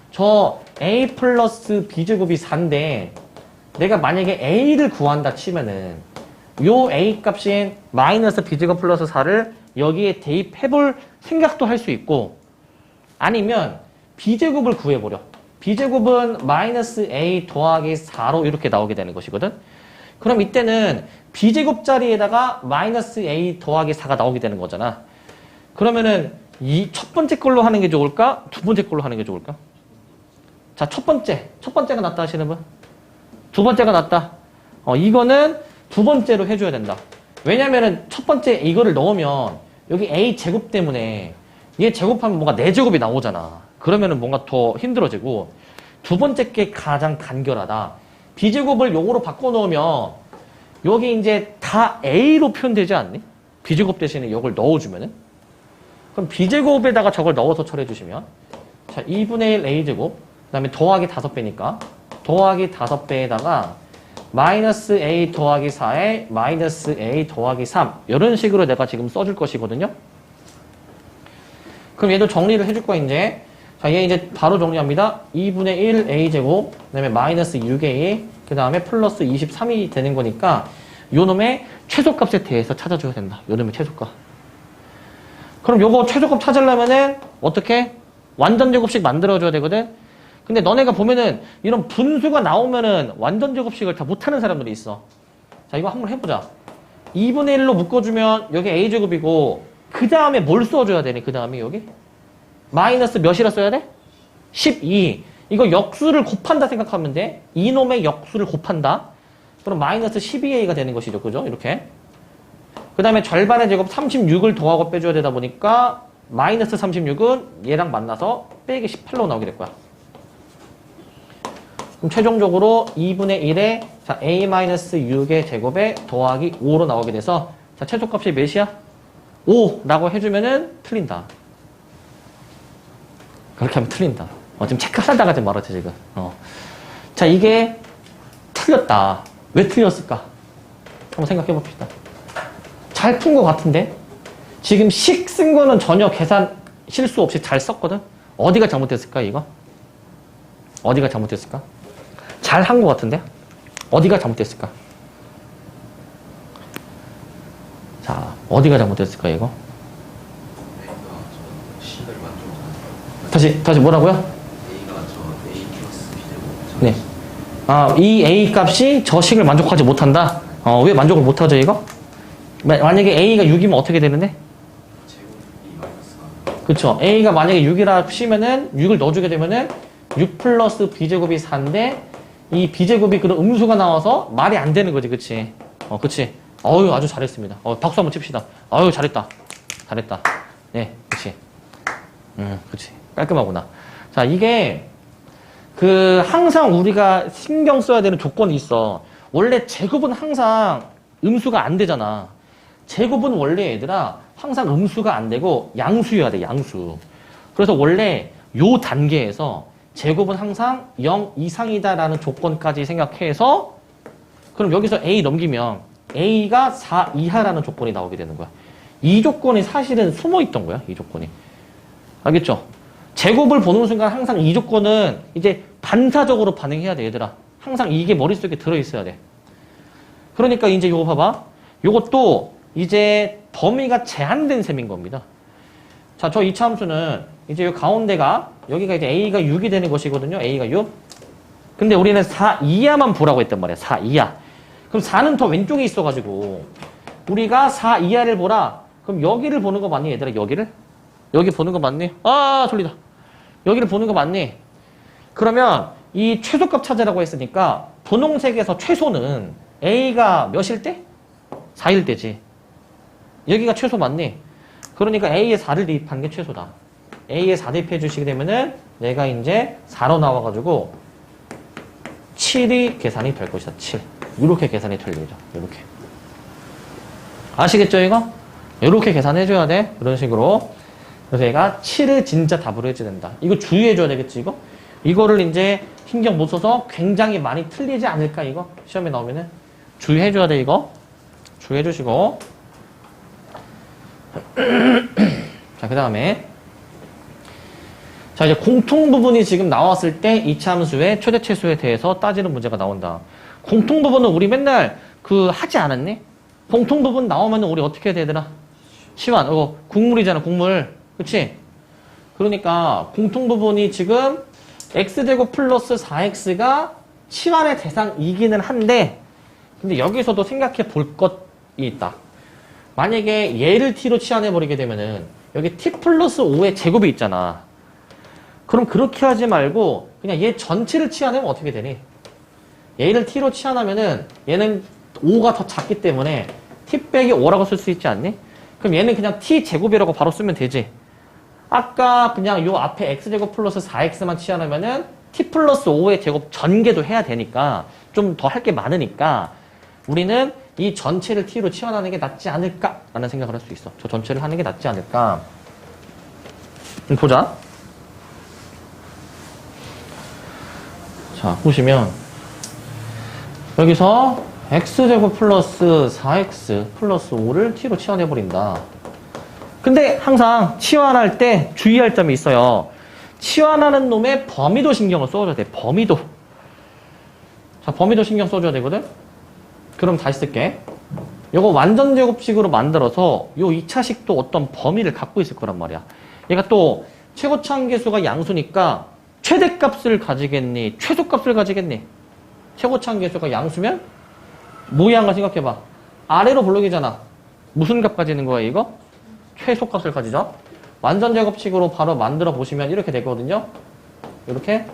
저 A 플러스 B제곱이 4인데 내가 만약에 A를 구한다 치면은 요 A 값인 마이너스 B제곱 플러스 4를 여기에 대입해볼 생각도 할 수 있고 아니면 B제곱을 구해버려. B제곱은 마이너스 A 더하기 4로 이렇게 나오게 되는 것이거든. 그럼 이때는 B제곱 자리에다가 마이너스 A 더하기 4가 나오게 되는 거잖아. 그러면은 이 첫 번째 걸로 하는 게 좋을까? 두 번째 걸로 하는 게 좋을까? 자, 첫 번째가 낫다 하시는 분? 두 번째가 낫다. 이거는 두 번째로 해줘야 된다. 왜냐면은 첫 번째 이거를 넣으면 여기 A 제곱 때문에 얘 제곱하면 뭔가 4제곱이 나오잖아. 그러면은 뭔가 더 힘들어지고 두 번째 게 가장 간결하다. B제곱을 요거로 바꿔놓으면 여기 이제 다 A로 표현되지 않니? B제곱 대신에 이걸 넣어주면은 그럼 B제곱에다가 저걸 넣어서 처리해주시면 자 2분의 1 A제곱 그 다음에 더하기 5배니까 더하기 5배에다가 마이너스 A 더하기 4에 마이너스 A 더하기 3 이런 식으로 내가 지금 써줄 것이거든요. 그럼 얘도 정리를 해줄 거야 이제. 자, 얘 이제 바로 정리합니다. 2분의 1 A제곱, 그 다음에 마이너스 6A, 그 다음에 플러스 23이 되는 거니까 요 놈의 최소값에 대해서 찾아줘야 된다. 요 놈의 최소값. 그럼 요거 최소값 찾으려면은 어떻게? 완전 제곱식 만들어줘야 되거든? 근데 너네가 보면은 이런 분수가 나오면은 완전 제곱식을 다 못하는 사람들이 있어. 자, 이거 한번 해보자. 2분의 1로 묶어주면 여기 A제곱이고 그 다음에 뭘 써줘야 되니? 그 다음에 여기? 마이너스 몇이라 써야 돼? 12. 이거 역수를 곱한다 생각하면 돼. 이놈의 역수를 곱한다. 그럼 마이너스 12a가 되는 것이죠. 그죠? 이렇게. 그 다음에 절반의 제곱 36을 더하고 빼줘야 되다 보니까 마이너스 36은 얘랑 만나서 빼기 18로 나오게 될 거야. 그럼 최종적으로 2분의 1에 자, a-6의 제곱에 더하기 5로 나오게 돼서 자, 최소값이 몇이야? 5라고 해주면은 틀린다. 그렇게 하면 틀린다. 지금 체크하다가 지금 말하지, 지금. 자, 이게 틀렸다. 왜 틀렸을까? 한번 생각해 봅시다. 잘 푼 것 같은데? 지금 식 쓴 거는 전혀 계산 실수 없이 잘 썼거든? 어디가 잘못됐을까, 이거? 어디가 잘못됐을까? 잘 한 것 같은데? 어디가 잘못됐을까? 자, 어디가 잘못됐을까, 이거? 다시 뭐라고요? A가 저 A 플러스 B제곱. 네. 아, 이 A 값이 저 식을 만족하지 못한다? 왜 만족을 못하죠, 이거? 만약에 A가 6이면 어떻게 되는데? 제곱이 마이너스 4. 그쵸. A가 만약에 6이라 치면은, 6을 넣어주게 되면은, 6 플러스 B제곱이 4인데, 이 B제곱이 그런 음수가 나와서 말이 안 되는 거지, 그치? 그치. 어유 아주 잘했습니다. 박수 한번 칩시다. 어유 잘했다. 잘했다. 네, 그치. 그치. 깔끔하구나. 자, 이게, 항상 우리가 신경 써야 되는 조건이 있어. 원래 제곱은 항상 음수가 안 되잖아. 제곱은 원래 얘들아, 항상 음수가 안 되고 양수여야 돼, 양수. 그래서 원래 요 단계에서 제곱은 항상 0 이상이다라는 조건까지 생각해서 그럼 여기서 A 넘기면 A가 4 이하라는 조건이 나오게 되는 거야. 이 조건이 사실은 숨어 있던 거야, 이 조건이. 알겠죠? 제곱을 보는 순간 항상 이 조건은 이제 반사적으로 반응해야 돼, 얘들아. 항상 이게 머릿속에 들어있어야 돼. 그러니까 이제 요거 봐봐. 요것도 이제 범위가 제한된 셈인 겁니다. 자, 저 이차함수는 이제 요 가운데가 여기가 이제 A가 6이 되는 것이거든요. A가 6. 근데 우리는 4 이하만 보라고 했단 말이야. 4 이하. 그럼 4는 더 왼쪽에 있어가지고 우리가 4 이하를 보라. 그럼 여기를 보는 거 맞니, 얘들아? 여기를? 여기 보는 거 맞니? 아, 졸리다. 여기를 보는 거 맞니? 그러면 이 최소값 찾으라고 했으니까 분홍색에서 최소는 A가 몇일 때? 4일 때지. 여기가 최소 맞니? 그러니까 A에 4를 대입한 게 최소다. A에 4 대입해 주시게 되면은 내가 이제 4로 나와가지고 7이 계산이 될 것이다. 7. 이렇게 계산이 될 예정. 이렇게. 아시겠죠, 이거? 이렇게 계산해줘야 돼. 이런 식으로. 그래서 얘가 7을 진짜 답으로 해줘야 된다. 이거 주의해줘야 되겠지, 이거? 이거를 이제 신경 못 써서 굉장히 많이 틀리지 않을까, 이거? 시험에 나오면은. 주의해줘야 돼, 이거. 주의해주시고. 자, 그 다음에. 자, 이제 공통 부분이 지금 나왔을 때 이차함수의 최대 최소에 대해서 따지는 문제가 나온다. 공통 부분은 우리 맨날 하지 않았니? 공통 부분 나오면 우리 어떻게 해야 되더라? 시환. 국물이잖아, 국물. 그치? 그러니까 공통 부분이 지금 x제곱 플러스 4x가 치환의 대상이기는 한데 근데 여기서도 생각해 볼 것이 있다. 만약에 얘를 t로 치환해 버리게 되면은 여기 t 플러스 5의 제곱이 있잖아. 그럼 그렇게 하지 말고 그냥 얘 전체를 치환하면 어떻게 되니? 얘를 t로 치환하면은 얘는 5가 더 작기 때문에 t 빼기 5라고 쓸 수 있지 않니? 그럼 얘는 그냥 t 제곱이라고 바로 쓰면 되지. 아까 그냥 요 앞에 x제곱 플러스 4x만 치환하면은 t 플러스 5의 제곱 전개도 해야 되니까 좀 더 할 게 많으니까 우리는 이 전체를 t로 치환하는 게 낫지 않을까라는 생각을 할 수 있어. 저 전체를 하는 게 낫지 않을까. 보자. 자, 보시면 여기서 x제곱 플러스 4x 플러스 5를 t로 치환해버린다. 근데 항상 치환할 때 주의할 점이 있어요. 치환하는 놈의 범위도 신경을 써줘야 돼. 범위도. 자, 범위도 신경 써줘야 되거든? 그럼 다시 쓸게. 요거 완전 제곱식으로 만들어서 요 2차식도 어떤 범위를 갖고 있을 거란 말이야. 얘가 또 최고차항 계수가 양수니까 최대값을 가지겠니? 최소값을 가지겠니? 최고차항 계수가 양수면 모양을 생각해봐. 아래로 블록이잖아. 무슨 값 가지는 거야, 이거? 최소값을 가지죠. 완전 제곱식으로 바로 만들어 보시면 이렇게 되거든요. 이렇게.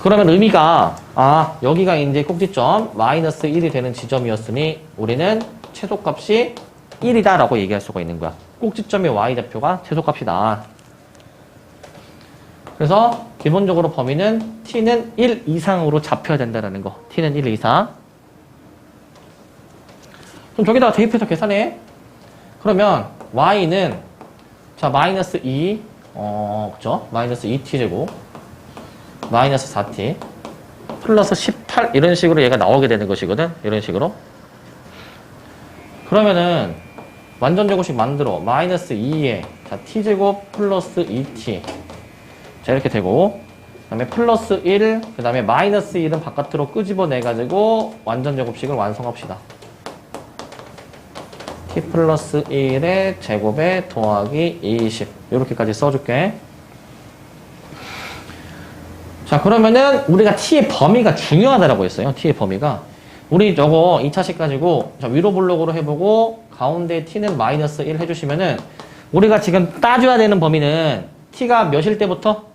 그러면 의미가 여기가 이제 꼭지점 마이너스 1이 되는 지점이었으니 우리는 최소값이 1이다 라고 얘기할 수가 있는 거야. 꼭지점의 y좌표가 최소값이다. 그래서 기본적으로 범위는 t는 1 이상으로 잡혀야 된다는 거. t는 1 이상. 그럼 저기다가 대입해서 계산해. 그러면 y는 자 마이너스 2 그죠? 마이너스 2t제곱 마이너스 4t 플러스 18 이런 식으로 얘가 나오게 되는 것이거든. 이런 식으로. 그러면은 완전 제곱식 만들어. 마이너스 2에 자 t제곱 플러스 2t 자 이렇게 되고 다음에 플러스 1, 그 다음에 마이너스 1은 바깥으로 끄집어내가지고 완전 제곱식을 완성합시다. t 플러스 1의 제곱에 더하기 20. 이렇게까지 써줄게. 자, 그러면은 우리가 t의 범위가 중요하다라고 했어요. t의 범위가. 우리 저거 2차식 가지고 위로 블록으로 해보고 가운데 t는 마이너스 1 해주시면은 우리가 지금 따져야 되는 범위는 t가 몇일 때부터?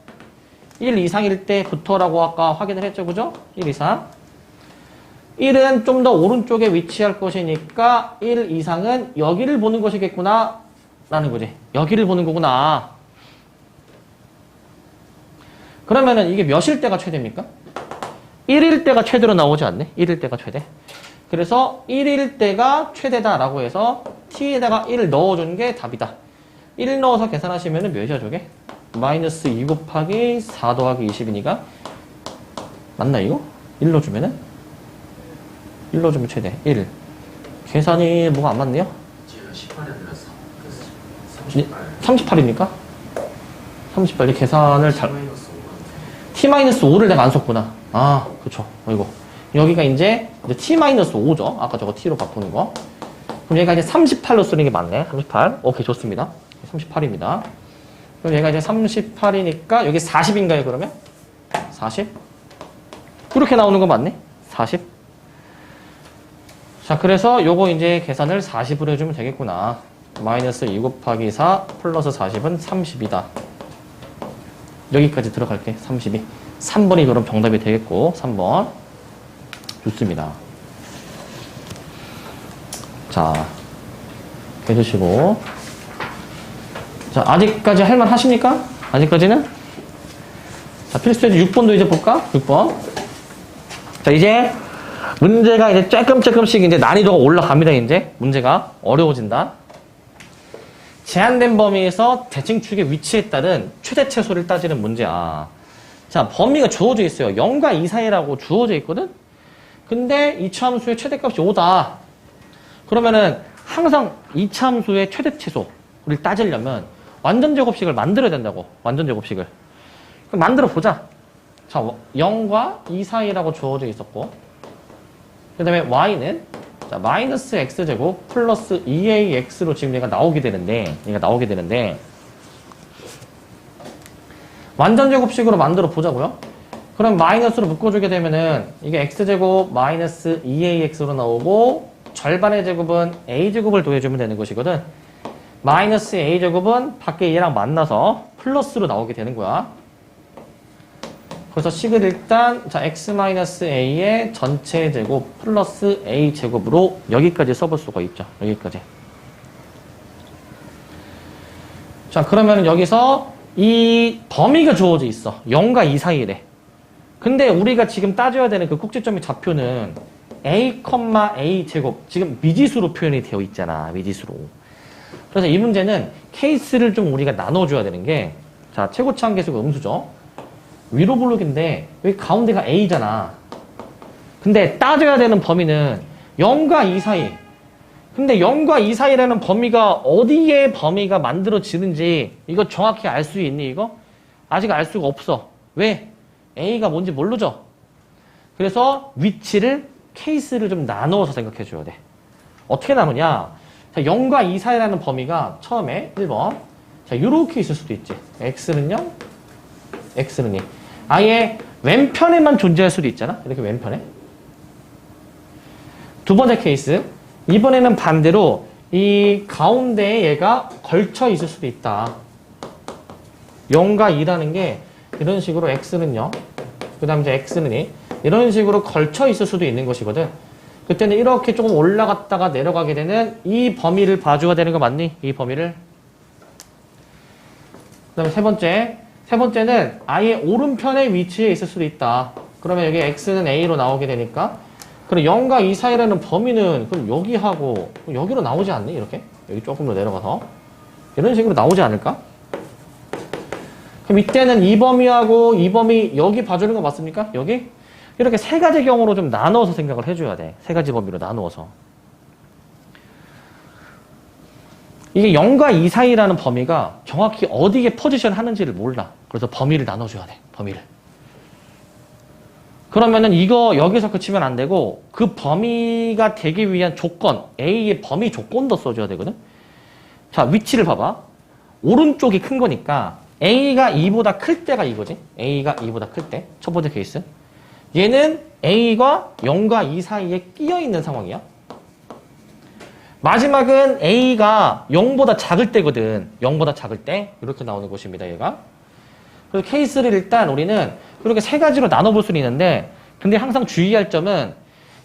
1 이상일 때부터라고 아까 확인을 했죠. 그죠? 1 이상. 1은 좀 더 오른쪽에 위치할 것이니까 1 이상은 여기를 보는 것이겠구나 라는 거지. 여기를 보는 거구나. 그러면은 이게 몇일 때가 최대입니까? 1일 때가 최대로 나오지 않네? 1일 때가 최대. 그래서 1일 때가 최대다라고 해서 t에다가 1을 넣어준 게 답이다. 1 넣어서 계산하시면은 몇이야 저게? 마이너스 2 곱하기 4 더하기 20이니까 맞나 이거? 1 넣어주면은? 1 넣어주면 최대 1. 계산이 뭐가 안 맞네요? 제가 18에 들었어. 그래서 38. 38입니까? 38. 계산을 잘 -5. t-5를 내가 안 썼구나. 아, 그쵸. 이거. 여기가 이제 t-5죠. 아까 저거 t로 바꾸는 거. 그럼 얘가 이제 38로 쓰는 게 맞네. 38. 오케이, 좋습니다. 38입니다. 그럼 얘가 이제 38이니까 여기 40인가요, 그러면? 40? 그렇게 나오는 거 맞네? 40? 자, 그래서 요거 이제 계산을 40으로 해주면 되겠구나. 마이너스 2 곱하기 4 플러스 40은 30이다. 여기까지 들어갈게. 32. 3번이 그럼 정답이 되겠고, 3번. 좋습니다. 자, 해주시고. 자, 아직까지 할만 하십니까? 아직까지는? 자, 필수에서 6번도 이제 볼까? 6번. 자, 이제 문제가 이제 조금씩 이제 난이도가 올라갑니다, 이제. 문제가 어려워진다. 제한된 범위에서 대칭축의 위치에 따른 최대 최소를 따지는 문제야. 자, 범위가 주어져 있어요. 0과 2 사이라고 주어져 있거든? 근데 이차함수의 최대값이 5다. 그러면은 항상 이차함수의 최대 최소를 따지려면 완전 제곱식을 만들어야 된다고. 완전 제곱식을. 그럼 만들어 보자. 자, 0과 2 사이라고 주어져 있었고, 그 다음에 y는 자, 마이너스 x제곱 플러스 2ax로 지금 얘가 나오게 되는데, 완전 제곱식으로 만들어 보자고요. 그럼 마이너스로 묶어주게 되면은 이게 x제곱 마이너스 2ax로 나오고, 절반의 제곱은 a제곱을 더해주면 되는 것이거든. 마이너스 a제곱은 밖에 얘랑 만나서 플러스로 나오게 되는 거야. 그래서 식을 일단 자 x-a의 전체 제곱 플러스 a 제곱으로 여기까지 써볼 수가 있죠. 여기까지. 자, 그러면 여기서 이 범위가 주어져 있어. 0과 2 사이래. 근데 우리가 지금 따져야 되는 그 꼭지점의 좌표는 a, a 제곱. 지금 미지수로 표현이 되어 있잖아. 미지수로. 그래서 이 문제는 케이스를 좀 우리가 나눠줘야 되는 게, 자, 최고차항 계수가 음수죠. 위로 블록인데 여기 가운데가 a잖아. 근데 따져야 되는 범위는 0과 2 사이. 근데 0과 2 사이라는 범위가 어디에 범위가 만들어지는지 이거 정확히 알 수 있니 이거? 아직 알 수가 없어. 왜? a가 뭔지 모르죠. 그래서 위치를 케이스를 좀 나누어서 생각해 줘야 돼. 어떻게 나누냐? 자, 0과 2 사이라는 범위가 처음에 1번. 자, 이렇게 있을 수도 있지. x는 0, x는 2. 아예 왼편에만 존재할 수도 있잖아. 이렇게 왼편에. 두 번째 케이스. 이번에는 반대로 이 가운데에 얘가 걸쳐 있을 수도 있다. 0과 2라는 게 이런 식으로 x는 0, 그 다음 이제 x는 2. 이런 식으로 걸쳐 있을 수도 있는 것이거든. 그때는 이렇게 조금 올라갔다가 내려가게 되는 이 범위를 봐줘야 되는 거 맞니? 이 범위를. 그 다음에 세 번째는 아예 오른편에 위치해 있을 수도 있다. 그러면 여기 x는 a로 나오게 되니까, 그럼 0과 2 사이라는 범위는 그럼 여기하고 여기로 나오지 않니? 이렇게? 여기 조금 더 내려가서. 이런 식으로 나오지 않을까? 그럼 이때는 이 범위하고 이 범위 여기 봐주는 거 맞습니까? 여기? 이렇게 세 가지 경우로 좀 나누어서 생각을 해줘야 돼. 세 가지 범위로 나누어서. 이게 0과 2 사이라는 범위가 정확히 어디에 포지션 하는지를 몰라. 그래서 범위를 나눠줘야 돼. 범위를. 그러면은 이거 여기서 그치면 안 되고 그 범위가 되기 위한 조건, A의 범위 조건도 써줘야 되거든. 자, 위치를 봐봐. 오른쪽이 큰 거니까 A가 2보다 클 때가 이거지. A가 2보다 클 때. 첫 번째 케이스. 얘는 A가 0과 2 사이에 끼어 있는 상황이야. 마지막은 A가 0보다 작을 때거든. 0보다 작을 때. 이렇게 나오는 것입니다, 얘가. 그래서 케이스를 일단 우리는 그렇게 세 가지로 나눠볼 수는 있는데, 근데 항상 주의할 점은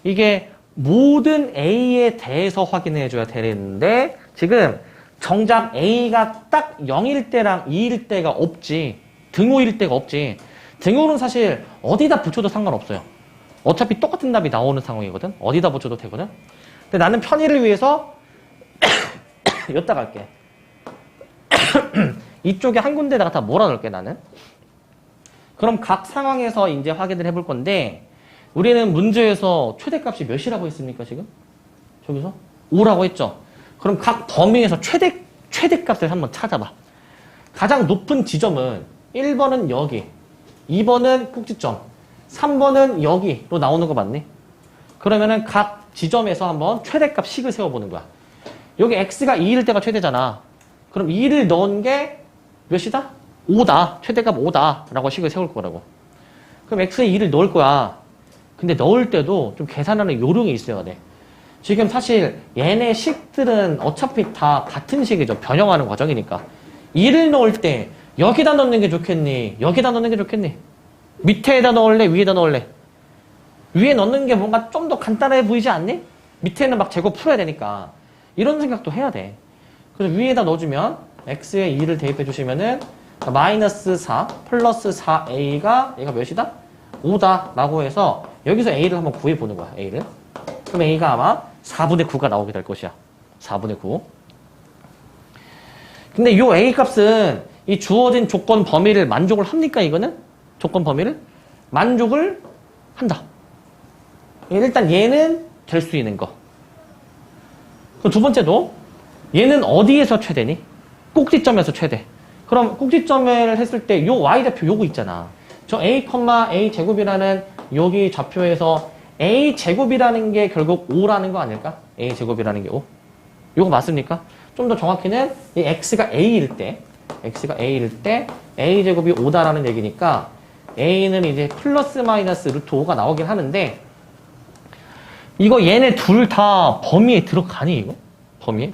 이게 모든 A에 대해서 확인해 줘야 되는데, 지금 정작 A가 딱 0일 때랑 2일 때가 없지. 등호일 때가 없지. 등호는 사실 어디다 붙여도 상관없어요. 어차피 똑같은 답이 나오는 상황이거든. 어디다 붙여도 되거든. 근데 나는 편의를 위해서 여기다 갈게. 이쪽에 한 군데다가 다 몰아넣을게, 나는. 그럼 각 상황에서 이제 확인을 해볼 건데, 우리는 문제에서 최대값이 몇이라고 했습니까, 지금? 저기서? 5라고 했죠? 그럼 각 범위에서 최대값을 한번 찾아봐. 가장 높은 지점은 1번은 여기, 2번은 꼭지점, 3번은 여기로 나오는 거 맞니? 그러면은 각 지점에서 한번 최대값 식을 세워보는 거야. 여기 x가 2일 때가 최대잖아. 그럼 2를 넣은 게 몇이다? 5다. 최대값 5다. 라고 식을 세울 거라고. 그럼 x에 2를 넣을 거야. 근데 넣을 때도 좀 계산하는 요령이 있어야 돼. 지금 사실 얘네 식들은 어차피 다 같은 식이죠. 변형하는 과정이니까. 2를 넣을 때 여기다 넣는 게 좋겠니? 여기다 넣는 게 좋겠니? 밑에다 넣을래? 위에다 넣을래? 위에 넣는 게 뭔가 좀 더 간단해 보이지 않니? 밑에는 막 제곱 풀어야 되니까. 이런 생각도 해야 돼. 그래서 위에다 넣어주면 x에 2를 대입해 주시면은 마이너스 4 플러스 4a가 얘가 몇이다? 5다 라고 해서 여기서 a를 한번 구해보는 거야. a를. 그럼 a가 아마 4분의 9가 나오게 될 것이야. 4분의 9. 근데 요 a 값은 이 주어진 조건 범위를 만족을 합니까, 이거는? 조건 범위를? 만족을 한다. 일단 얘는 될 수 있는 거. 그럼 두 번째도 얘는 어디에서 최대니? 꼭지점에서 최대. 그럼 꼭지점을 했을 때 요 y좌표 요거 있잖아. 저 a, a 제곱이라는 여기 좌표에서 a 제곱이라는 게 결국 5라는 거 아닐까? a 제곱이라는 게 5. 요거 맞습니까? 좀 더 정확히는 이 x가 a일 때 a 제곱이 5다라는 얘기니까 a는 이제 플러스 마이너스 루트 5가 나오긴 하는데 이거 얘네 둘 다 범위에 들어가니 이거? 범위에?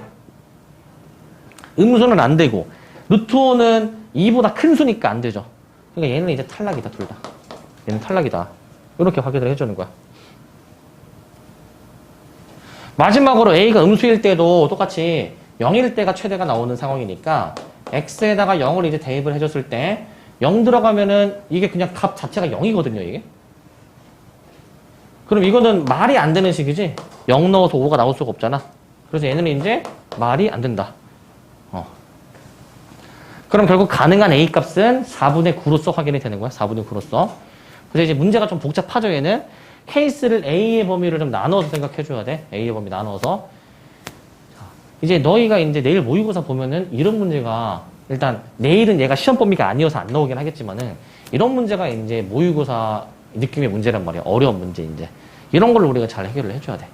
음수는 안 되고 루트 5는 2보다 큰 수니까 안 되죠. 그러니까 얘는 이제 탈락이다, 둘 다. 얘는 탈락이다. 이렇게 확인을 해주는 거야. 마지막으로 a가 음수일 때도 똑같이 0일 때가 최대가 나오는 상황이니까 x에다가 0을 이제 대입을 해줬을 때 0 들어가면은 이게 그냥 값 자체가 0이거든요, 이게. 그럼 이거는 말이 안 되는 식이지? 0 넣어서 5가 나올 수가 없잖아. 그래서 얘는 이제 말이 안 된다. 그럼 결국 가능한 A 값은 4분의 9로서 확인이 되는 거야. 4분의 9로서. 그래서 이제 문제가 좀 복잡하죠, 얘는. 케이스를 A의 범위를 좀 나눠서 생각해 줘야 돼. A의 범위 나눠서. 이제 너희가 이제 내일 모의고사 보면은 이런 문제가 일단 내일은 얘가 시험 범위가 아니어서 안 나오긴 하겠지만은 이런 문제가 이제 모의고사 느낌의 문제란 말이야. 어려운 문제 이제. 이런 걸로 우리가 잘 해결을 해줘야 돼.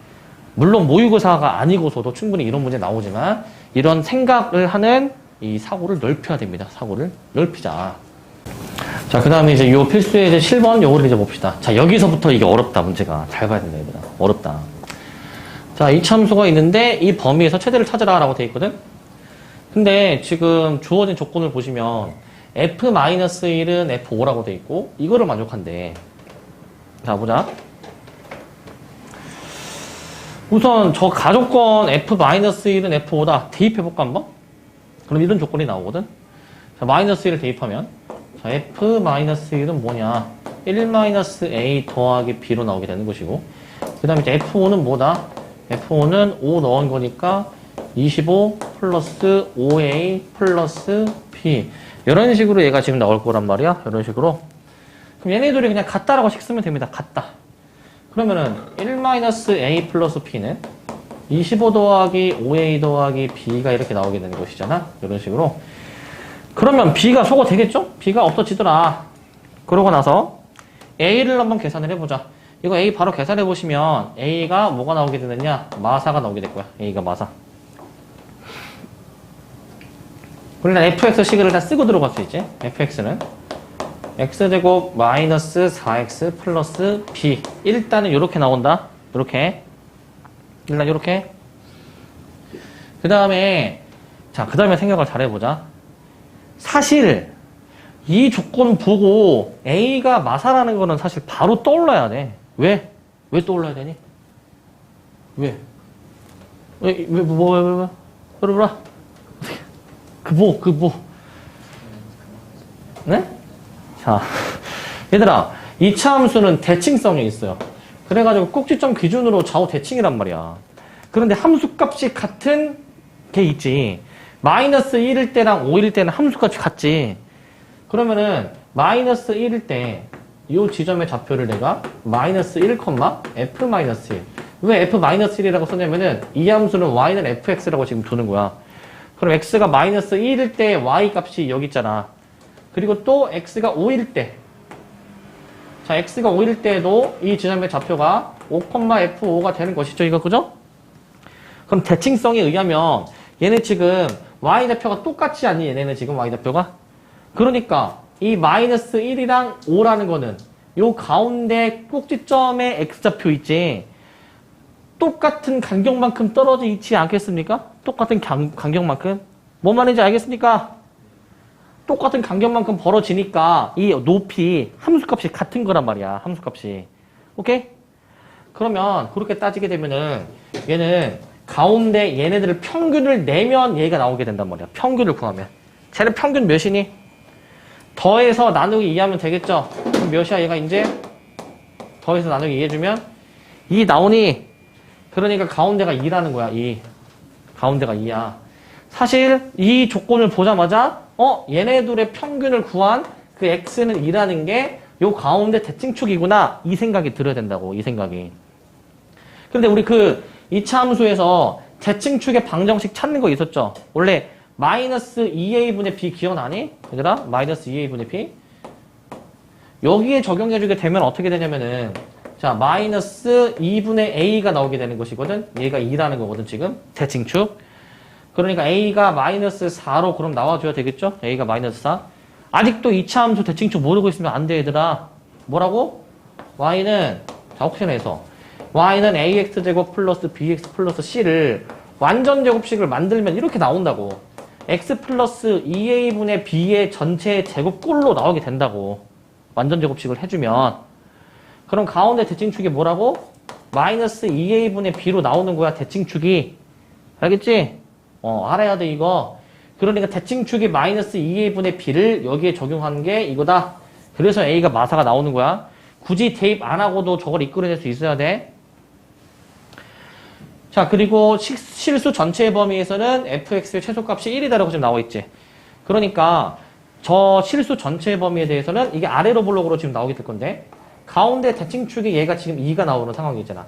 물론 모의고사가 아니고서도 충분히 이런 문제 나오지만 이런 생각을 하는 이 사고를 넓혀야 됩니다. 사고를 넓히자. 자, 그 다음에 이제 요 필수의 이제 7번 요거를 이제 봅시다. 자, 여기서부터 이게 어렵다, 문제가. 잘 봐야 된다, 얘들아. 어렵다. 자, 이 참수가 있는데 이 범위에서 최대를 찾으라 라고 돼 있거든? 근데 지금 주어진 조건을 보시면 f-1은 f5라고 돼 있고 이거를 만족한대. 자, 보자. 우선 저 가조건 f-1은 f5다. 대입해볼까 한번? 그럼 이런 조건이 나오거든? 자, 마이너스 1을 대입하면 자, f-1은 뭐냐? 1-a 더하기 b로 나오게 되는 것이고 그 다음에 이제 f5는 뭐다? f5는 5 넣은 거니까 25 플러스 5a 플러스 b 이런 식으로 얘가 지금 나올 거란 말이야. 이런 식으로. 그럼 얘네들이 그냥 같다라고 식 쓰면 됩니다. 같다. 그러면은 1-a 플러스 b는 25 더하기 5a 더하기 b가 이렇게 나오게 되는 것이잖아. 이런 식으로. 그러면 b가 소거 되겠죠? b가 없어지더라. 그러고 나서 A를 한번 계산을 해보자. 이거 A 바로 계산해보시면 A가 뭐가 나오게 되느냐? 마사가 나오게 될 거야. A가 마사. 그러니까 fx식을 다 쓰고 들어갈 수 있지. fx는 x제곱 마이너스 4x 플러스 b. 일단은 이렇게 나온다. 이렇게. 일단 이렇게. 그 다음에 생각을 잘 해보자. 사실 이 조건 보고 A가 마사라는 거는 사실 바로 떠올라야 돼. 왜? 왜 떠올라야 되니? 왜? 그러라. 네? 자, 얘들아, 이차 함수는 대칭성이 있어요. 그래가지고 꼭지점 기준으로 좌우 대칭이란 말이야. 그런데 함수값이 같은 게 있지. 마이너스 1일 때랑 5일 때는 함수값이 같지. 그러면은 마이너스 1일 때 이 지점의 좌표를 내가 마이너스 1, f-1. 왜 f-1이라고 썼냐면은 이 함수는 y는 fx라고 지금 두는 거야. 그럼 x가 마이너스 1일 때 y 값이 여기 있잖아. 그리고 또 x가 5일 때. 자, x가 5일 때에도 이 지점의 좌표가 5,f5가 되는 것이죠. 이거 그죠? 그럼 대칭성에 의하면 얘네 지금 y좌표가 똑같지 않니? 얘네는 지금 y좌표가? 그러니까 이 마이너스 1이랑 5라는 거는 요 가운데 꼭지점의 x좌표 있지? 똑같은 간격만큼 떨어져 있지 않겠습니까? 똑같은 간격만큼. 뭔 말인지 알겠습니까? 똑같은 간격만큼 벌어지니까 이 높이 함수값이 같은 거란 말이야. 함수값이. 오케이? 그러면 그렇게 따지게 되면은 얘는 가운데 얘네들을 평균을 내면 얘가 나오게 된단 말이야. 평균을 구하면. 쟤는 평균 몇이니? 더해서 나누기 2하면 되겠죠? 그럼 몇이야 얘가 이제? 더해서 나누기 2 해주면 2 나오니? 그러니까 가운데가 2라는 거야. 2. 가운데가 2야. 사실 이 조건을 보자마자 얘네들의 평균을 구한 그 x는 2라는 게 요 가운데 대칭축이구나. 이 생각이 들어야 된다고. 이 생각이. 근데 우리 그 2차 함수에서 대칭축의 방정식 찾는 거 있었죠? 원래 마이너스 2a분의 b 기억나니? 얘들아? 마이너스 2a분의 b. 여기에 적용해주게 되면 어떻게 되냐면은 자, 마이너스 2분의 a가 나오게 되는 것이거든. 얘가 2라는 거거든, 지금. 대칭축. 그러니까 a가 마이너스 4로 그럼 나와줘야 되겠죠? a가 마이너스 4. 아직도 2차 함수 대칭축 모르고 있으면 안 돼, 얘들아. 뭐라고? y는, 자, 옵션에서. y는 ax제곱 플러스 bx 플러스 c를 완전 제곱식을 만들면 이렇게 나온다고. x 플러스 2a분의 b의 전체 제곱꼴로 나오게 된다고. 완전 제곱식을 해주면. 그럼 가운데 대칭축이 뭐라고? 마이너스 2a분의 b로 나오는 거야, 대칭축이. 알겠지? 알아야 돼, 이거. 그러니까 대칭축이 마이너스 2a분의 b를 여기에 적용한 게 이거다. 그래서 a가 마사가 나오는 거야. 굳이 대입 안 하고도 저걸 이끌어낼 수 있어야 돼. 자, 그리고 실수 전체의 범위에서는 fx의 최소값이 1이다라고 지금 나와 있지. 그러니까 저 실수 전체의 범위에 대해서는 이게 아래로 블록으로 지금 나오게 될 건데 가운데 대칭축이 얘가 지금 2가 나오는 상황이잖아.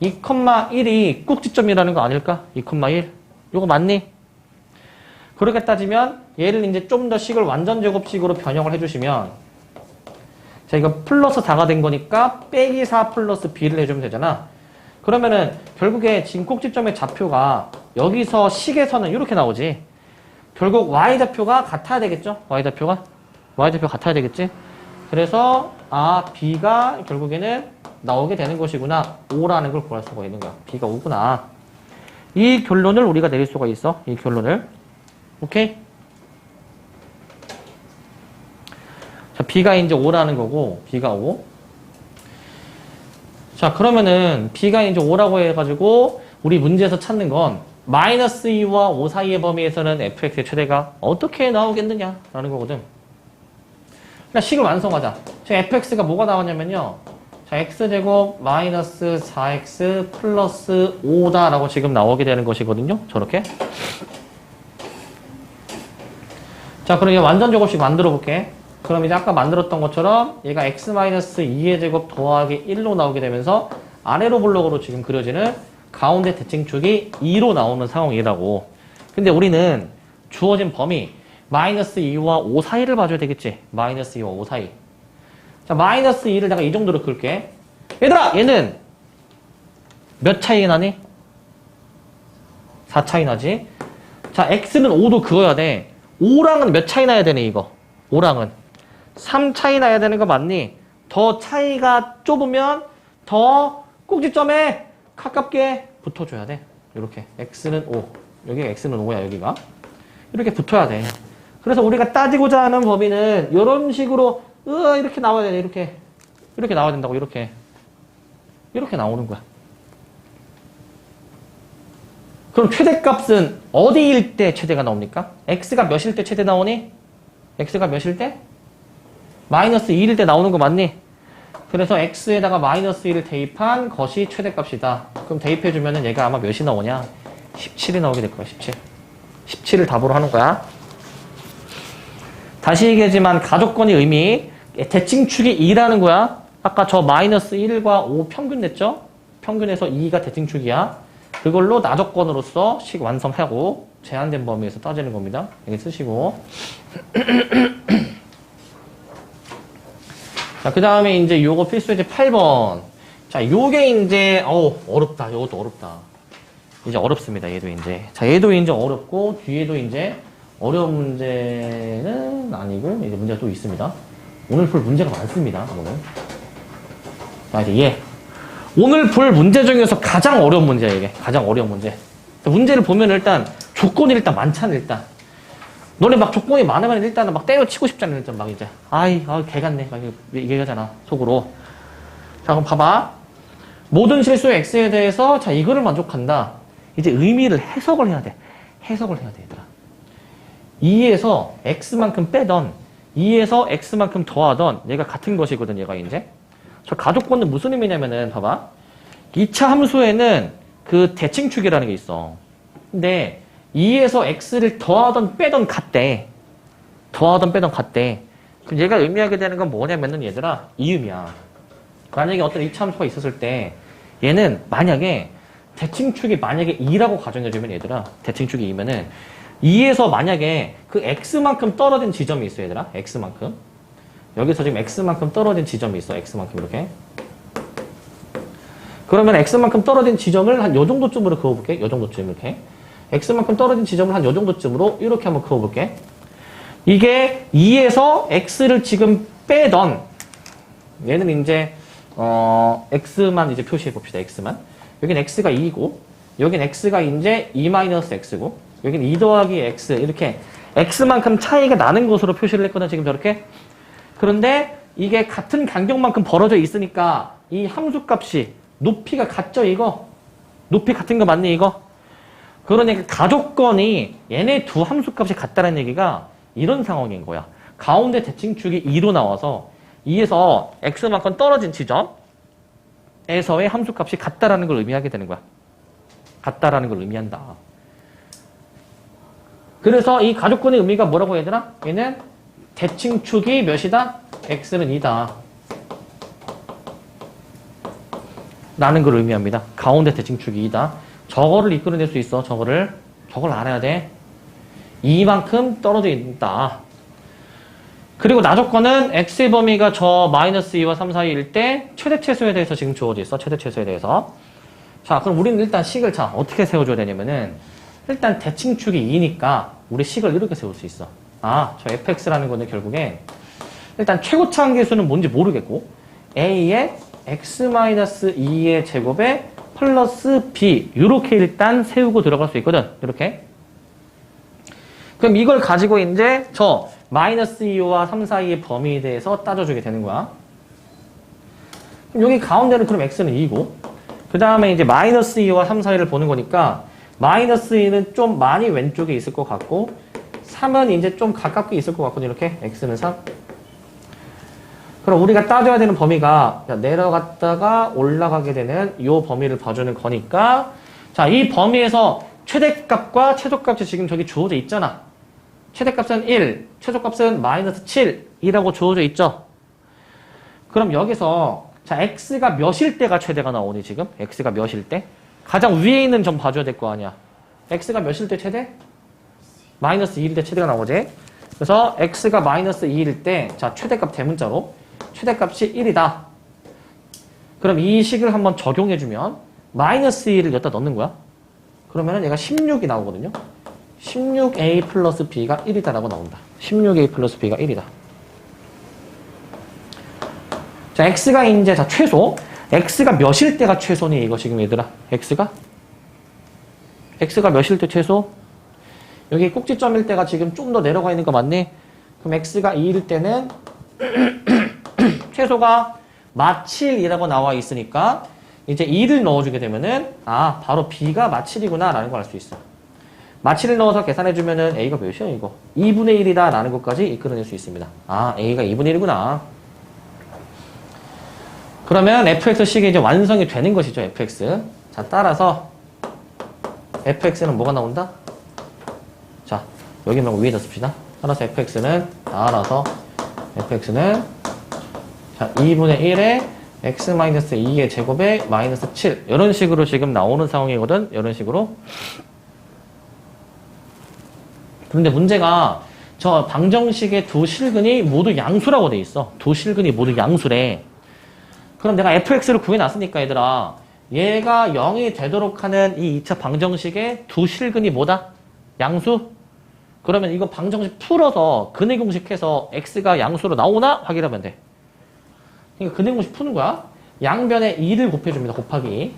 2,1이 꼭지점이라는 거 아닐까? 2,1. 요거 맞니? 그렇게 따지면 얘를 이제 좀 더 식을 완전 제곱식으로 변형을 해주시면 자, 이거 플러스 4가 된 거니까 빼기 4 플러스 b를 해주면 되잖아. 그러면은 결국에 지금 꼭지점의 좌표가 여기서 식에서는 이렇게 나오지. 결국 y좌표가 같아야 되겠죠? y좌표 같아야 되겠지? 그래서 b가 결국에는 나오게 되는 것이구나. 5라는 걸 구할 수가 있는 거야. b가 5구나. 이 결론을 우리가 내릴 수가 있어. 이 결론을. 오케이? 자, b가 이제 5라는 거고, b가 5. 자, 그러면은 b가 이제 5라고 해가지고 우리 문제에서 찾는 건 마이너스 2와 5 사이의 범위에서는 fx의 최대가 어떻게 나오겠느냐라는 거거든. 그냥 식을 완성하자. 자, fx가 뭐가 나왔냐면요. 자, x제곱 마이너스 4x 플러스 5다라고 지금 나오게 되는 것이거든요. 저렇게. 자, 그럼 이제 완전 제곱식 만들어 볼게. 그럼 이제 아까 만들었던 것처럼 얘가 x-2의 제곱 더하기 1로 나오게 되면서 아래로 블록으로 지금 그려지는 가운데 대칭축이 2로 나오는 상황이라고. 근데 우리는 주어진 범위 마이너스 2와 5 사이를 봐줘야 되겠지. 마이너스 2와 5 사이. 자, 마이너스 2를 내가 이 정도로 그을게. 얘들아, 얘는 몇 차이 나니? 4 차이 나지? 자, x는 5도 그어야 돼. 5랑은 몇 차이 나야 되니, 이거? 5랑은. 3 차이 나야 되는 거 맞니? 더 차이가 좁으면 더 꼭지점에 가깝게 붙어줘야 돼. 이렇게. x는 5. 여기가 x는 5야, 여기가. 이렇게 붙어야 돼. 그래서 우리가 따지고자 하는 범위는 이런 식으로 이렇게 나와야 돼. 이렇게 나와야 된다고. 이렇게 나오는 거야. 그럼 최대값은 어디일 때 최대가 나옵니까? x가 몇일 때 최대 나오니? x가 몇일 때? 마이너스 2일 때 나오는 거 맞니? 그래서 x에다가 마이너스 1을 대입한 것이 최대값이다. 그럼 대입해주면은 얘가 아마 몇이 나오냐? 17이 나오게 될 거야. 17. 17을 답으로 하는 거야. 다시 얘기하지만 가족권의 의미, 대칭축이 2라는 거야. 아까 저 마이너스 1과 5 평균 냈죠? 평균에서 2가 대칭축이야. 그걸로 나조건으로서 식 완성하고 제한된 범위에서 따지는 겁니다. 여기 쓰시고. 자, 그 다음에 이제 요거 필수제 8번. 자, 요게 이제, 어렵다. 요것도 어렵다. 이제 어렵습니다. 얘도 이제. 자, 얘도 이제 어렵고, 뒤에도 이제 어려운 문제는 아니고, 이제 문제가 또 있습니다. 오늘 볼 문제가 많습니다. 오늘. 자, 이제 얘. 오늘 볼 문제 중에서 가장 어려운 문제야, 이게. 가장 어려운 문제. 문제를 보면 일단, 조건이 일단 많잖아, 일단. 너네 막 조건이 많으면 일단은 막 때려치고 싶잖아, 일단 막 이제. 개 같네. 막 얘기하잖아, 속으로. 자, 그럼 봐봐. 모든 실수의 x에 대해서, 자, 이거를 만족한다. 이제 의미를 해석을 해야 돼. 해석을 해야 돼, 얘들아. 2에서 x만큼 빼던, 2에서 x만큼 더하던, 얘가 같은 것이거든, 얘가 이제. 저 가족권은 무슨 의미냐면은, 봐봐. 2차 함수에는 그 대칭축이라는 게 있어. 근데 2에서 x를 더하던 빼던 같대. 더하던 빼던 같대. 그럼 얘가 의미하게 되는 건 뭐냐면은 얘들아, 이 의미야. 만약에 어떤 2차 함수가 있었을 때 얘는 만약에 대칭축이 만약에 2라고 가정해주면 얘들아, 대칭축이 2면은 2에서 만약에 그 x만큼 떨어진 지점이 있어, 얘들아. x만큼. 여기서 지금 x만큼 떨어진 지점이 있어. x만큼 이렇게. 그러면 x만큼 떨어진 지점을 한 요 정도쯤으로 그어볼게. 요 정도쯤 이렇게. x만큼 떨어진 지점을 한 요 정도쯤으로 이렇게 한번 그어볼게. 이게 2에서 x를 지금 빼던, 얘는 이제 x만 이제 표시해 봅시다. x만. 여긴 x가 2이고, 여긴 x가 이제 2-x고, 여긴 2 더하기 x, 이렇게 x만큼 차이가 나는 것으로 표시를 했거든, 지금 저렇게. 그런데 이게 같은 간격만큼 벌어져 있으니까 이 함수값이 높이가 같죠, 이거? 높이 같은 거 맞니, 이거? 그러니까 가족권이 얘네 두 함수값이 같다는 얘기가 이런 상황인 거야. 가운데 대칭축이 2로 나와서 2에서 x만큼 떨어진 지점에서의 함수값이 같다라는 걸 의미하게 되는 거야. 같다라는 걸 의미한다. 그래서 이 가족권의 의미가 뭐라고 해야 되나? 얘는 대칭축이 몇이다? x는 2다. 라는 걸 의미합니다. 가운데 대칭축이 2다. 저거를 이끌어낼 수 있어. 저걸 알아야 돼. 2만큼 떨어져 있다. 그리고 나조건은 x의 범위가 저 마이너스 2와 3 사이일 때 최대 최소에 대해서 지금 주어져 있어. 최대 최소에 대해서. 자, 그럼 우리는 일단 식을 어떻게 세워줘야 되냐면은 일단 대칭축이 2니까 우리 식을 이렇게 세울 수 있어. 저 fx라는 거는 결국엔 일단 최고차 한계수는 뭔지 모르겠고 a의 x-2의 제곱에 플러스 b 이렇게 일단 세우고 들어갈 수 있거든. 이렇게. 그럼 이걸 가지고 이제 저 마이너스 2와 3 사이의 범위에 대해서 따져주게 되는 거야. 그럼 여기 가운데는 그럼 x는 2고 그 다음에 이제 마이너스 2와 3 사이를 보는 거니까 마이너스 2는 좀 많이 왼쪽에 있을 것 같고 3은 이제 좀 가깝게 있을 것 같거든. 이렇게 x는 3. 그럼 우리가 따져야 되는 범위가 내려갔다가 올라가게 되는 이 범위를 봐주는 거니까 자, 이 범위에서 최대값과 최소값이 지금 저기 주어져 있잖아. 최대값은 1, 최소값은 마이너스 7이라고 주어져 있죠. 그럼 여기서 자, x가 몇일 때가 최대가 나오니 지금? x가 몇일 때? 가장 위에 있는 점 봐줘야 될 거 아니야. x가 몇일 때 최대? 마이너스 2일 때 최대가 나오지. 그래서 x가 마이너스 2일 때 자, 최대값 대문자로 최대값이 1이다. 그럼 이 식을 한번 적용해주면 마이너스 1을 여기다 넣는 거야. 그러면은 얘가 16이 나오거든요. 16a 플러스 b가 1이다라고 나온다. 16a 플러스 b가 1이다. 자, x가 이제 자 최소. x가 몇일 때가 최소니 이거 지금 얘들아. x가 몇일 때 최소? 여기 꼭지점일 때가 지금 좀 더 내려가 있는 거 맞니? 그럼 x가 2일 때는 최소가 마7이라고 나와 있으니까 이제 2를 넣어주게 되면은 아 바로 b가 마7이구나 라는 걸 알 수 있어. 마7을 넣어서 계산해주면은 a가 몇이야 이거? 2분의 1이다 라는 것까지 이끌어낼 수 있습니다. 아 a가 2분의 1이구나. 그러면 fx식이 이제 완성이 되는 것이죠. fx. 자 따라서 fx는 뭐가 나온다? 자 여기 말고 위에다 씁시다. 따라서 fx는 자 2분의 1에 x-2의 제곱에 마이너스 7 이런 식으로 지금 나오는 상황이거든. 이런 식으로. 그런데 문제가 저 방정식의 두 실근이 모두 양수라고 돼 있어. 두 실근이 모두 양수래. 그럼 내가 fx를 구해놨으니까 얘들아 얘가 0이 되도록 하는 이 2차 방정식의 두 실근이 뭐다? 양수? 그러면 이거 방정식 풀어서 근의 공식해서 x가 양수로 나오나? 확인하면 돼. 그러니까 근의 공식 푸는 거야. 양변에 2를 곱해줍니다. 곱하기.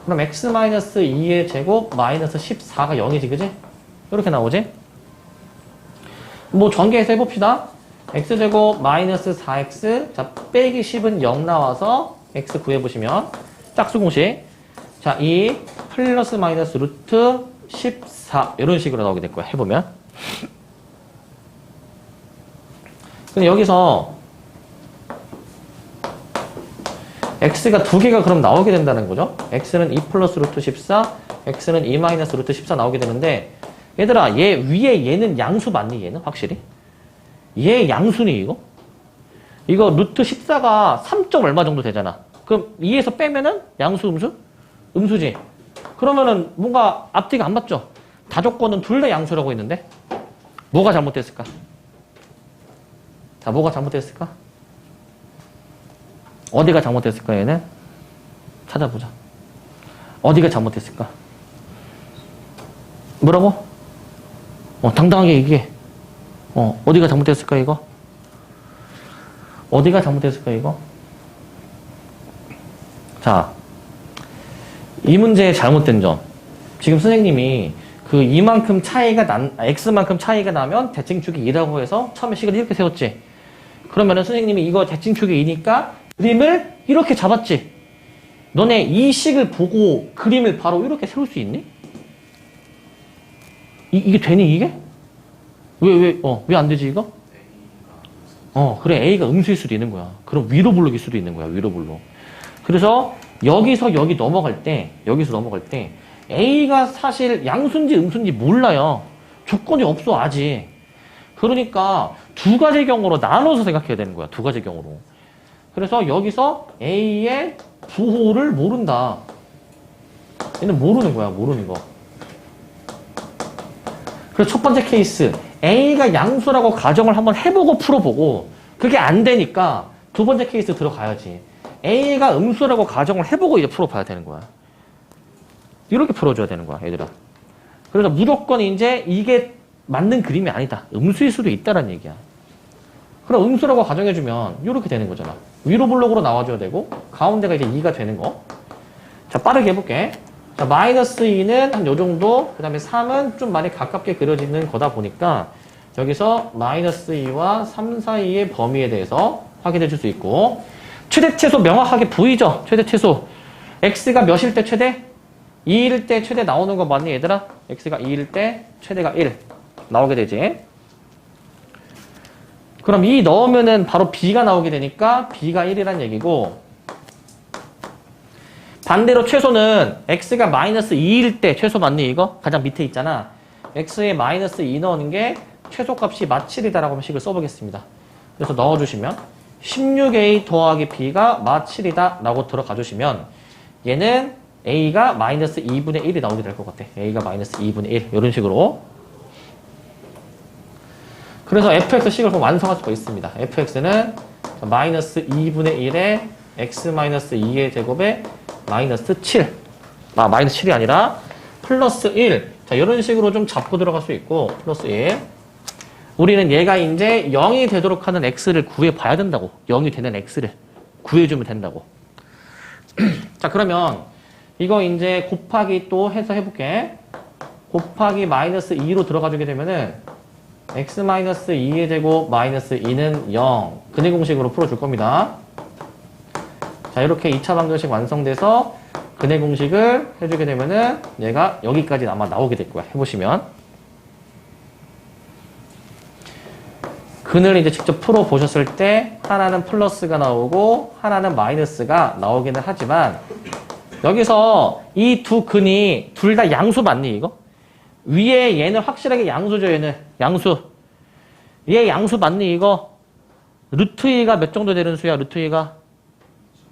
그럼 x-2의 제곱 마이너스 14가 0이지 그지? 이렇게 나오지? 뭐 전개해서 해봅시다. x제곱 마이너스 4x 자 빼기 10은 0 나와서 x 구해보시면 짝수 공식 자 2 플러스 마이너스 루트 14 이런 식으로 나오게 될 거야. 해보면 근데 여기서 x가 두 개가 그럼 나오게 된다는 거죠. x는 2 플러스 루트 14 x는 2 마이너스 루트 14 나오게 되는데 얘들아 얘 위에 얘는 양수 맞니? 얘는 확실히? 얘 양수니 이거? 이거 루트 14가 3. 얼마 정도 되잖아. 그럼 2에서 빼면은 양수 음수? 음수지. 그러면은 뭔가 앞뒤가 안 맞죠? 다조건은 둘 다 양수라고 했는데 뭐가 잘못됐을까? 자 뭐가 잘못됐을까? 어디가 잘못됐을까 얘는? 찾아보자. 어디가 잘못됐을까? 뭐라고? 당당하게 얘기해. 어디가 잘못됐을까, 이거? 어디가 잘못됐을까, 이거? 자, 이 문제의 잘못된 점. 지금 선생님이 그 이만큼 x만큼 차이가 나면 대칭축이 2라고 해서 처음에 식을 이렇게 세웠지. 그러면은 선생님이 이거 대칭축이 2니까 그림을 이렇게 잡았지. 너네 이 식을 보고 그림을 바로 이렇게 세울 수 있니? 이게 되니, 이게? 왜 안 되지, 이거? 그래, A가 음수일 수도 있는 거야. 그럼 위로 블록일 수도 있는 거야, 위로 블록. 그래서 여기서 여기 넘어갈 때, A가 사실 양수인지 음수인지 몰라요. 조건이 없어, 아직. 그러니까 두 가지 경우로 나눠서 생각해야 되는 거야, 두 가지 경우로. 그래서 여기서 A의 부호를 모른다. 얘는 모르는 거야, 모르는 거. 그래서 첫 번째 케이스 A가 양수라고 가정을 한번 해보고 풀어보고 그게 안 되니까 두 번째 케이스 들어가야지. A가 음수라고 가정을 해보고 이제 풀어봐야 되는 거야. 이렇게 풀어줘야 되는 거야 얘들아. 그래서 무조건 이제 이게 맞는 그림이 아니다. 음수일 수도 있다는 얘기야. 그럼 음수라고 가정해주면 이렇게 되는 거잖아. 위로 블록으로 나와줘야 되고 가운데가 이제 2가 되는 거. 자 빠르게 해볼게. 자, 마이너스 2는 한 요 정도, 그 다음에 3은 좀 많이 가깝게 그려지는 거다 보니까 여기서 마이너스 2와 3 사이의 범위에 대해서 확인해 줄 수 있고 최대 최소 명확하게 보이죠? 최대 최소. x가 몇일 때 최대? 2일 때 최대 나오는 거 맞니 얘들아? x가 2일 때 최대가 1 나오게 되지. 그럼 2 넣으면은 바로 b가 나오게 되니까 b가 1이란 얘기고 반대로 최소는 x가 마이너스 2일 때 최소 맞니 이거? 가장 밑에 있잖아. x에 마이너스 2 넣는 게 최소값이 마7이다라고 하면 식을 써보겠습니다. 그래서 넣어주시면 16a 더하기 b가 마7이다 라고 들어가 주시면 얘는 a가 마이너스 2분의 1이 나오게 될 것 같아. a가 마이너스 2분의 1 이런 식으로. 그래서 fx 식을 완성할 수가 있습니다. fx는 마이너스 2분의 1에 x 마이너스 2의 제곱에 마이너스 7. 마이너스 7이 아니라 플러스 1. 자, 이런 식으로 좀 잡고 들어갈 수 있고, 플러스 1. 우리는 얘가 이제 0이 되도록 하는 x를 구해봐야 된다고. 0이 되는 x를 구해주면 된다고. 자, 그러면 이거 이제 곱하기 또 해서 해볼게. 곱하기 마이너스 2로 들어가주게 되면은 x 마이너스 2의 제곱 마이너스 2는 0. 근해 공식으로 풀어줄 겁니다. 자, 이렇게 2차 방정식 완성돼서 근해 공식을 해주게 되면은 얘가 여기까지 아마 나오게 될 거야. 해보시면. 근을 이제 직접 풀어보셨을 때 하나는 플러스가 나오고 하나는 마이너스가 나오기는 하지만 여기서 이 두 근이 둘 다 양수 맞니 이거? 위에 얘는 확실하게 양수죠. 얘는 양수. 얘 양수 맞니 이거? 루트 2가 몇 정도 되는 수야? 루트 2가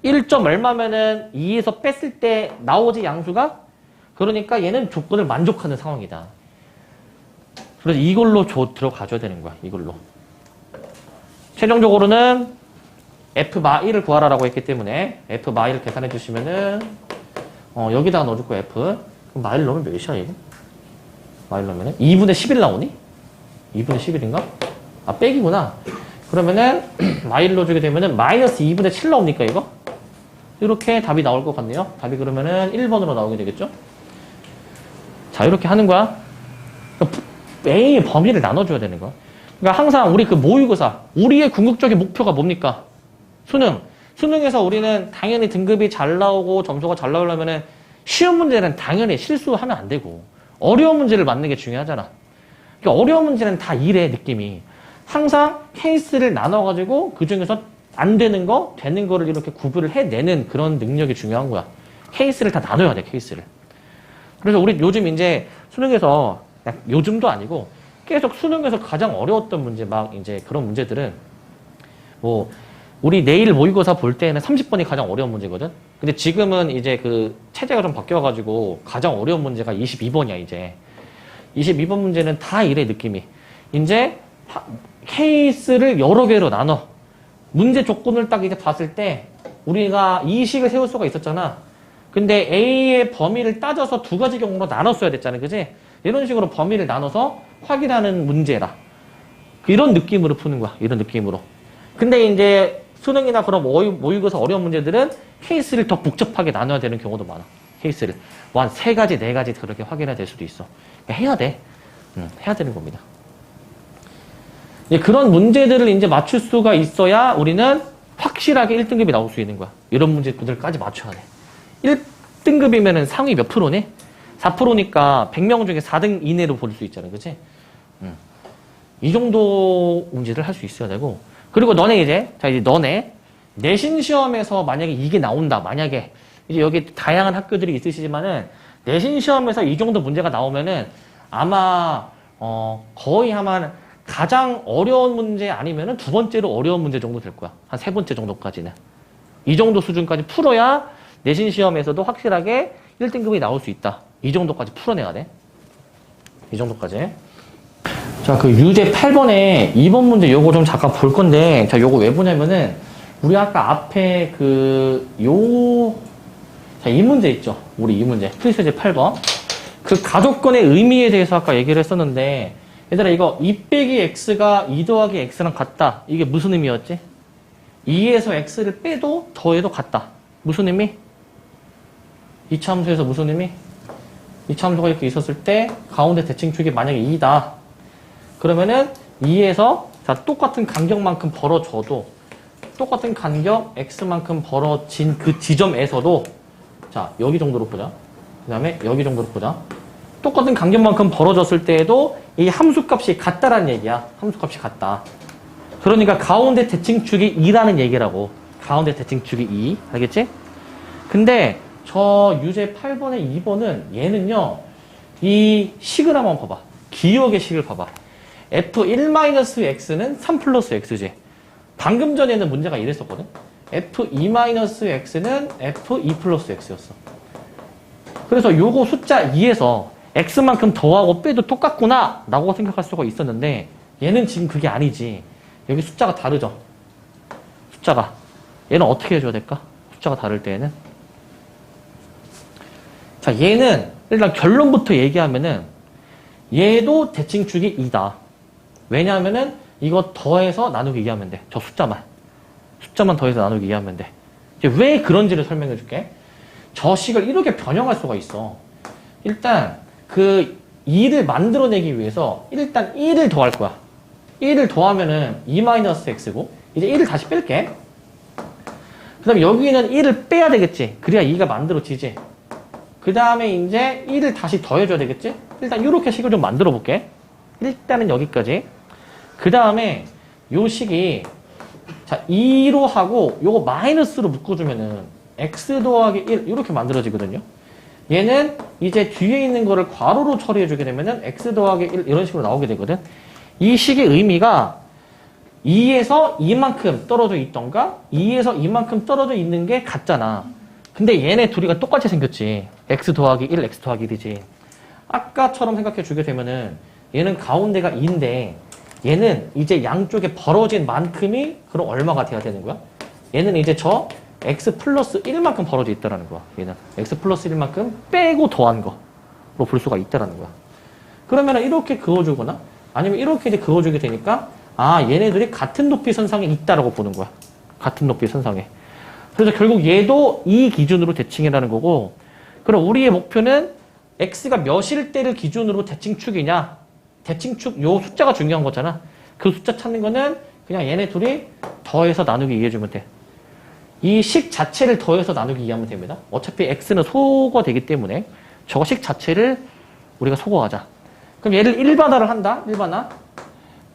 1점 얼마면은 2에서 뺐을 때 나오지 양수가? 그러니까 얘는 조건을 만족하는 상황이다. 그래서 이걸로 들어가줘야 되는 거야. 이걸로. 최종적으로는 f-1을 구하라라고 했기 때문에 f-1을 계산해 주시면은 여기다가 넣어줄 거야. f. 그럼 마일 넣으면 몇이야 이거? 마일 넣으면은 2분의 11 나오니? 2분의 11인가? 아, 빼기구나. 그러면은 마일 넣어주게 되면은 마이너스 2분의 7 나옵니까 이거? 이렇게 답이 나올 것 같네요. 답이 그러면은 1번으로 나오게 되겠죠? 자, 이렇게 하는 거야. A의 범위를 나눠줘야 되는 거야. 그러니까 항상 우리 그 모의고사, 우리의 궁극적인 목표가 뭡니까? 수능. 수능에서 우리는 당연히 등급이 잘 나오고 점수가 잘 나오려면은 쉬운 문제는 당연히 실수하면 안 되고 어려운 문제를 맞는 게 중요하잖아. 그러니까 어려운 문제는 다 이래 느낌이. 항상 케이스를 나눠가지고 그 중에서 안 되는 거, 되는 거를 이렇게 구분을 해내는 그런 능력이 중요한 거야. 케이스를 다 나눠야 돼, 케이스를. 그래서 우리 요즘 이제 수능에서, 요즘도 아니고, 계속 수능에서 가장 어려웠던 문제, 막 이제 그런 문제들은, 뭐, 우리 내일 모의고사 볼 때는 30번이 가장 어려운 문제거든? 근데 지금은 이제 그 체제가 좀 바뀌어가지고 가장 어려운 문제가 22번이야, 이제. 22번 문제는 다 이래, 느낌이. 이제 케이스를 여러 개로 나눠. 문제 조건을 딱 이제 봤을 때 우리가 이 식을 세울 수가 있었잖아. 근데 A의 범위를 따져서 두 가지 경우로 나눴어야 됐잖아. 그지? 이런 식으로 범위를 나눠서 확인하는 문제라. 이런 느낌으로 푸는 거야. 이런 느낌으로. 근데 이제 수능이나 그런 모의고사 어려운 문제들은 케이스를 더 복잡하게 나눠야 되는 경우도 많아. 케이스를. 뭐 한 3가지, 4가지 그렇게 확인해야 될 수도 있어. 그러니까 해야 돼. 해야 되는 겁니다. 그런 문제들을 이제 맞출 수가 있어야 우리는 확실하게 1등급이 나올 수 있는 거야. 이런 문제들까지 맞춰야 돼. 1등급이면은 상위 몇 프로니? 4%니까 100명 중에 4등 이내로 볼 수 있잖아. 그치? 이 정도 문제를 할 수 있어야 되고. 그리고 너네 이제 너네 내신 시험에서 만약에 이게 나온다. 만약에 이제 여기 다양한 학교들이 있으시지만은 내신 시험에서 이 정도 문제가 나오면은 아마 거의 아마 가장 어려운 문제 아니면은 두 번째로 어려운 문제 정도 될 거야. 한 3번째 정도까지는. 이 정도 수준까지 풀어야 내신 시험에서도 확실하게 1등급이 나올 수 있다. 이 정도까지 풀어내야 돼. 이 정도까지. 자, 그 유제 8번에 2번 문제 요거 좀 잠깐 볼 건데, 자, 요거 왜 보냐면은, 우리 아까 앞에 자, 이 문제 있죠. 우리 이 문제. 필수제 8번. 그 가족권의 의미에 대해서 아까 얘기를 했었는데, 얘들아, 이거 2 빼기 x가 2 더하기 x랑 같다. 이게 무슨 의미였지? 2에서 x를 빼도 더해도 같다. 무슨 의미? 이차함수에서 무슨 의미? 이차함수가 이렇게 있었을 때 가운데 대칭축이 만약에 2다. 그러면은 2에서 자, 똑같은 간격만큼 벌어져도 똑같은 간격 x만큼 벌어진 그 지점에서도 자, 여기 정도로 보자. 그 다음에 여기 정도로 보자. 똑같은 간격만큼 벌어졌을 때에도 이 함수값이 같다라는 얘기야. 함수값이 같다. 그러니까 가운데 대칭축이 2라는 얘기라고. 가운데 대칭축이 2. 알겠지? 근데 저 유제 8번에 2번은 얘는요. 이 식을 한번 봐봐. 기억의 식을 봐봐. f1-x는 3 플러스 x지. 방금 전에는 문제가 이랬었거든. f2-x는 f2 플러스 x였어. 그래서 요거 숫자 2에서 x만큼 더하고 빼도 똑같구나 라고 생각할 수가 있었는데 얘는 지금 그게 아니지. 여기 숫자가 다르죠. 숫자가. 얘는 어떻게 해줘야 될까? 숫자가 다를 때에는. 자, 얘는 일단 결론부터 얘기하면은 얘도 대칭축이 2다. 왜냐하면은 이거 더해서 나누기 2하면 돼. 저 숫자만. 숫자만 더해서 나누기 2하면 돼. 이제 왜 그런지를 설명해 줄게. 저 식을 이렇게 변형할 수가 있어. 일단 그 2를 만들어내기 위해서 일단 1을 더할 거야. 1을 더하면은 2-x고 이제 1을 다시 뺄게. 그 다음에 여기는 1을 빼야 되겠지. 그래야 2가 만들어지지. 그 다음에 이제 1을 다시 더해줘야 되겠지. 일단 이렇게 식을 좀 만들어 볼게. 일단은 여기까지. 그 다음에 요 식이 자 2로 하고 요거 마이너스로 묶어주면은 x 더하기 1 이렇게 만들어지거든요. 얘는 이제 뒤에 있는 거를 괄호로 처리해주게 되면은 x 더하기 1 이런 식으로 나오게 되거든. 이 식의 의미가 2에서 이만큼 떨어져 있던가 2에서 이만큼 떨어져 있는 게 같잖아. 근데 얘네 둘이가 똑같이 생겼지. x 더하기 1, x 더하기 1이지. 아까처럼 생각해 주게 되면은 얘는 가운데가 2인데 얘는 이제 양쪽에 벌어진 만큼이 그럼 얼마가 돼야 되는 거야? 얘는 이제 저 x 플러스 1만큼 벌어져 있다라는 거야. 얘는 x 플러스 1만큼 빼고 더한 거로 볼 수가 있다라는 거야. 그러면 이렇게 그어주거나 아니면 이렇게 이제 그어주게 되니까 아 얘네들이 같은 높이 선상에 있다라고 보는 거야. 같은 높이 선상에. 그래서 결국 얘도 이 기준으로 대칭이라는 거고 그럼 우리의 목표는 x가 몇일 때를 기준으로 대칭축이냐 대칭축 요 숫자가 중요한 거잖아. 그 숫자 찾는 거는 그냥 얘네 둘이 더해서 나누기 2해주면 돼. 이 식 자체를 더해서 나누기 2하면 됩니다. 어차피 x는 소거되기 때문에 저거 식 자체를 우리가 소거하자. 그럼 얘를 일반화를 한다.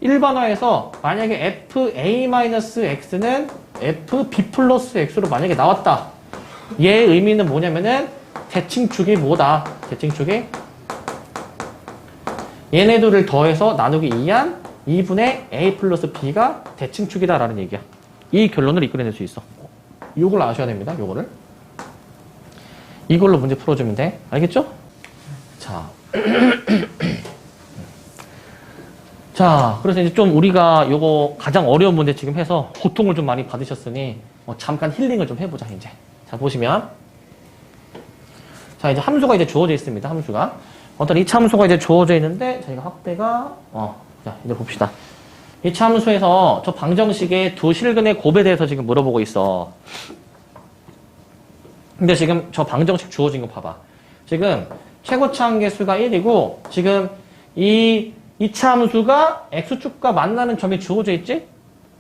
일반화해서 만약에 fa-x는 fb 플러스 x로 만약에 나왔다. 얘의 의미는 뭐냐면은 대칭축이 뭐다. 대칭축이 얘네들을 더해서 나누기 2한 2분의 a 플러스 b가 대칭축이다라는 얘기야. 이 결론을 이끌어낼 수 있어. 이걸 아셔야 됩니다. 요거를. 이걸로 문제 풀어주면 돼. 알겠죠? 자. 자, 그래서 이제 좀 우리가 요거 가장 어려운 문제 지금 해서 고통을 좀 많이 받으셨으니 잠깐 힐링을 좀 해보자, 이제. 자, 보시면. 자, 이제 함수가 이제 주어져 있습니다. 함수가. 어떤 이차 함수가 이제 주어져 있는데, 저희가 확대가, 자, 이제 봅시다. 이차 함수에서 저 방정식의 두 실근의 곱에 대해서 지금 물어보고 있어. 근데 지금 저 방정식 주어진 거 봐봐. 지금 최고차 한계수가 1이고, 지금 이 이차 함수가 x축과 만나는 점이 주어져 있지?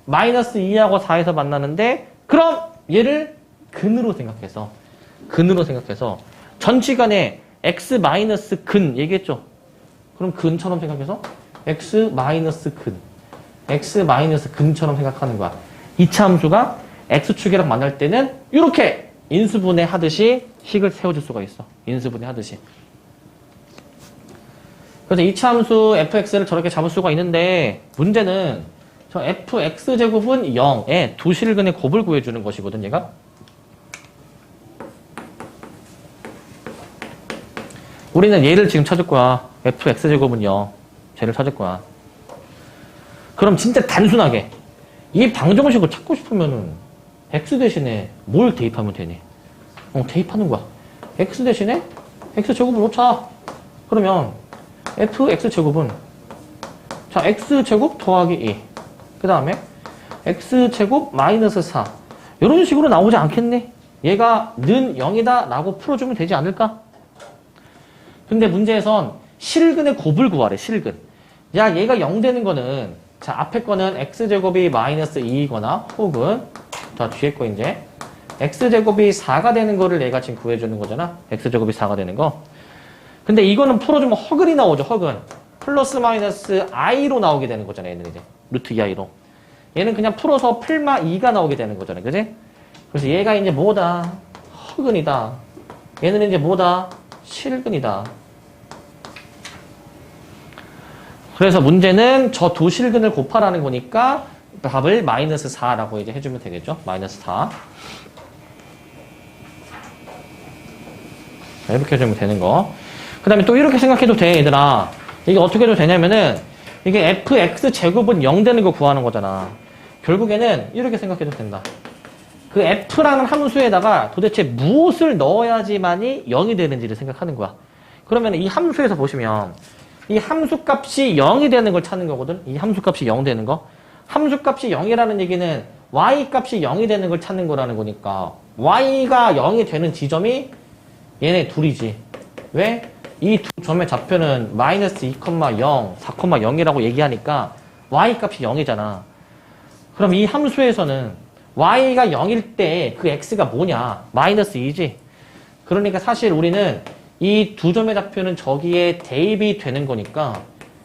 마이너스 2하고 4에서 만나는데, 그럼 얘를 근으로 생각해서 전 시간에 x 마이너스 근 얘기했죠? 그럼 근처럼 생각해서 x 마이너스 근처럼 생각하는 거야. 이차 함수가 x축이랑 만날 때는 이렇게 인수분해 하듯이 식을 세워줄 수가 있어. 인수분해 하듯이. 그래서 이차 함수 fx를 저렇게 잡을 수가 있는데 문제는 저 fx제곱은 0에 두 실근의 곱을 구해주는 것이거든, 얘가. 우리는 얘를 지금 찾을 거야. fx제곱은 0. 쟤를 찾을 거야. 그럼 진짜 단순하게 이 방정식을 찾고 싶으면은 x 대신에 뭘 대입하면 되니? 대입하는 거야. x 대신에 x제곱을 놓자. 그러면 fx제곱은 자 x제곱 더하기 2. 그 다음에 x제곱 마이너스 4. 이런 식으로 나오지 않겠니? 얘가 는 0이다 라고 풀어주면 되지 않을까? 근데 문제에선 실근의 곱을 구하래. 실근. 야 얘가 0 되는 거는 자 앞에 거는 x제곱이 마이너스 2이거나 혹은 자 뒤에 거 이제 x제곱이 4가 되는 거를 얘가 지금 구해주는 거잖아. x제곱이 4가 되는 거. 근데 이거는 풀어주면 허근이 나오죠. 허근. 플러스 마이너스 i로 나오게 되는 거잖아. 얘는 이제 루트 2i로. 얘는 그냥 풀어서 풀마 2가 나오게 되는 거잖아. 그지? 그래서 얘가 이제 뭐다? 허근이다. 얘는 이제 뭐다? 실근이다. 그래서 문제는 저 두 실근을 곱하라는 거니까 답을 마이너스 4라고 이제 해주면 되겠죠. 마이너스 4. 이렇게 해주면 되는 거. 그 다음에 또 이렇게 생각해도 돼, 얘들아. 이게 어떻게 해도 되냐면은, 이게 fx 제곱은 0 되는 거 구하는 거잖아. 결국에는 이렇게 생각해도 된다. 그 f라는 함수에다가 도대체 무엇을 넣어야지만이 0이 되는지를 생각하는 거야. 그러면 이 함수에서 보시면 이 함수값이 0이 되는 걸 찾는 거거든. 이 함수값이 0 되는 거. 함수값이 0이라는 얘기는 y값이 0이 되는 걸 찾는 거라는 거니까 y가 0이 되는 지점이 얘네 둘이지. 왜? 이 두 점의 좌표는 마이너스 2,0, 4,0이라고 얘기하니까 y값이 0이잖아. 그럼 이 함수에서는 y가 0일 때 그 x가 뭐냐? 마이너스 2지. 그러니까 사실 우리는 이 두 점의 좌표는 저기에 대입이 되는 거니까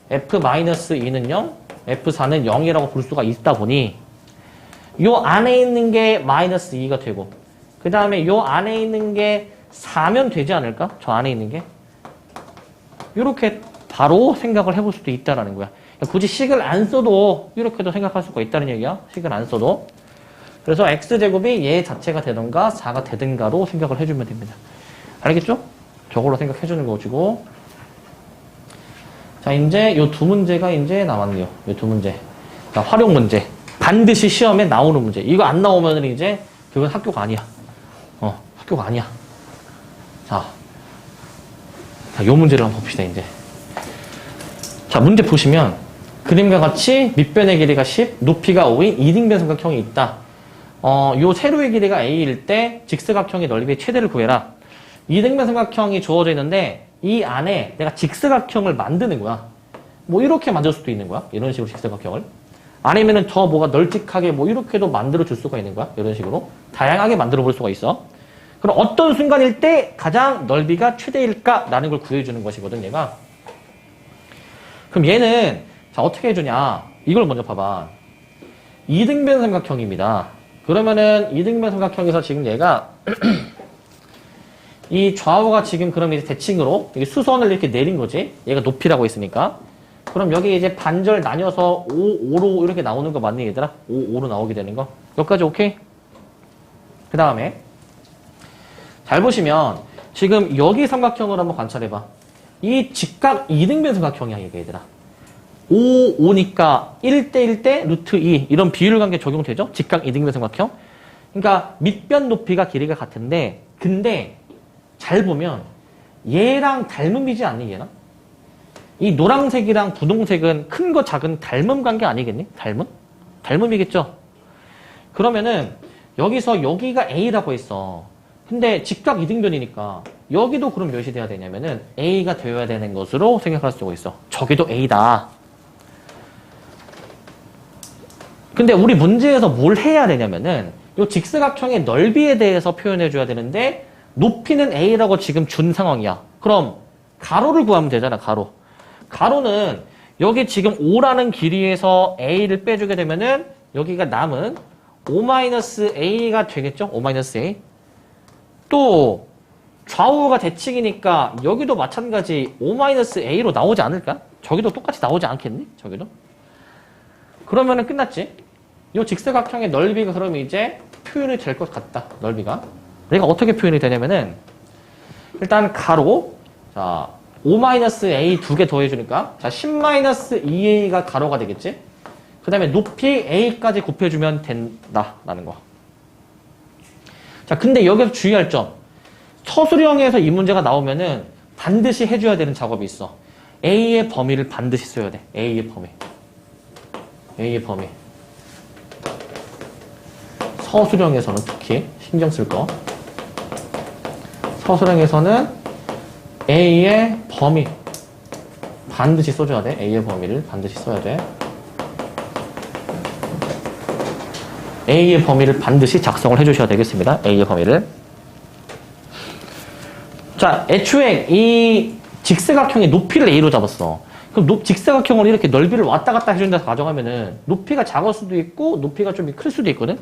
f-2는 0, f4는 0이라고 볼 수가 있다 보니 요 안에 있는 게 마이너스 2가 되고 그 다음에 요 안에 있는 게 4면 되지 않을까? 저 안에 있는 게. 이렇게 바로 생각을 해볼 수도 있다라는 거야. 굳이 식을 안 써도 이렇게도 생각할 수가 있다는 얘기야. 식을 안 써도. 그래서 x제곱이 얘 자체가 되던가 4가 되든가로 생각을 해주면 됩니다. 알겠죠? 저걸로 생각해주는 거지고. 자, 이제 요 두 문제가 이제 남았네요. 요 두 문제. 자, 활용 문제. 반드시 시험에 나오는 문제. 이거 안 나오면 이제 그건 학교가 아니야. 학교가 아니야. 자, 요 문제를 한번 봅시다, 이제. 자, 문제 보시면 그림과 같이 밑변의 길이가 10, 높이가 5인 이등변 삼각형이 있다. 요 세로의 길이가 a일 때 직사각형의 넓이의 최대를 구해라. 이등변 삼각형이 주어져 있는데 이 안에 내가 직사각형을 만드는 거야. 뭐 이렇게 만들 수도 있는 거야. 이런 식으로 직사각형을. 아니면은 더 뭐가 널찍하게 뭐 이렇게도 만들어 줄 수가 있는 거야. 이런 식으로. 다양하게 만들어 볼 수가 있어. 그럼 어떤 순간일 때 가장 넓이가 최대일까라는 걸 구해주는 것이거든, 얘가. 그럼 얘는, 자, 어떻게 해주냐. 이걸 먼저 봐봐. 이등변 삼각형입니다. 그러면은 이등변 삼각형에서 지금 얘가 이 좌우가 지금 그럼 이제 대칭으로 수선을 이렇게 내린 거지. 얘가 높이라고 했으니까. 그럼 여기 이제 반절 나뉘어서 5, 5로 이렇게 나오는 거 맞니, 얘들아? 5, 5로 나오게 되는 거. 여기까지 오케이? 그 다음에 잘 보시면 지금 여기 삼각형을 한번 관찰해봐. 이 직각 이등변 삼각형이야, 얘들아. 5, 5니까 1대 1대 루트 2 이런 비율 관계 적용되죠? 직각 이등변 삼각형. 그러니까 밑변 높이가 길이가 같은데 근데 잘 보면 얘랑 닮음이지 않니, 얘랑? 이 노란색이랑 분홍색은 큰 거 작은 닮음 관계 아니겠니? 닮음? 닮음이겠죠? 그러면은 여기서 여기가 A라고 했어. 근데 직각 이등변이니까 여기도 그럼 몇이 돼야 되냐면은 A가 되어야 되는 것으로 생각할 수가 있어. 저기도 A다. 근데 우리 문제에서 뭘 해야 되냐면은 이 직사각형의 넓이에 대해서 표현해 줘야 되는데 높이는 A라고 지금 준 상황이야. 그럼 가로를 구하면 되잖아, 가로. 가로는 여기 지금 5라는 길이에서 A를 빼주게 되면은 여기가 남은 5-A가 되겠죠? 5-A. 또 좌우가 대칭이니까 여기도 마찬가지 5-A로 나오지 않을까? 저기도 똑같이 나오지 않겠니? 저기도? 그러면은 끝났지? 이 직사각형의 넓이가 그러면 이제 표현이 될 것 같다. 넓이가. 내가 어떻게 표현이 되냐면은 일단 가로 자 5-A 두 개 더해주니까 자 10-2A가 가로가 되겠지? 그 다음에 높이 A까지 곱해주면 된다라는 거. 자 근데 여기서 주의할 점 서술형에서 이 문제가 나오면은 반드시 해줘야 되는 작업이 있어. A의 범위를 반드시 써야 돼. A의 범위. A의 범위. 서술형에서는 특히 신경 쓸 거. 서술형에서는 A의 범위 반드시 써줘야 돼. A의 범위를 반드시 써야 돼. A의 범위를 반드시 작성을 해주셔야 되겠습니다. A의 범위를. 자, 애초에 이 직사각형의 높이를 A로 잡았어. 그럼 직사각형을 이렇게 넓이를 왔다 갔다 해준다 가정하면은 높이가 작을 수도 있고 높이가 좀 클 수도 있거든.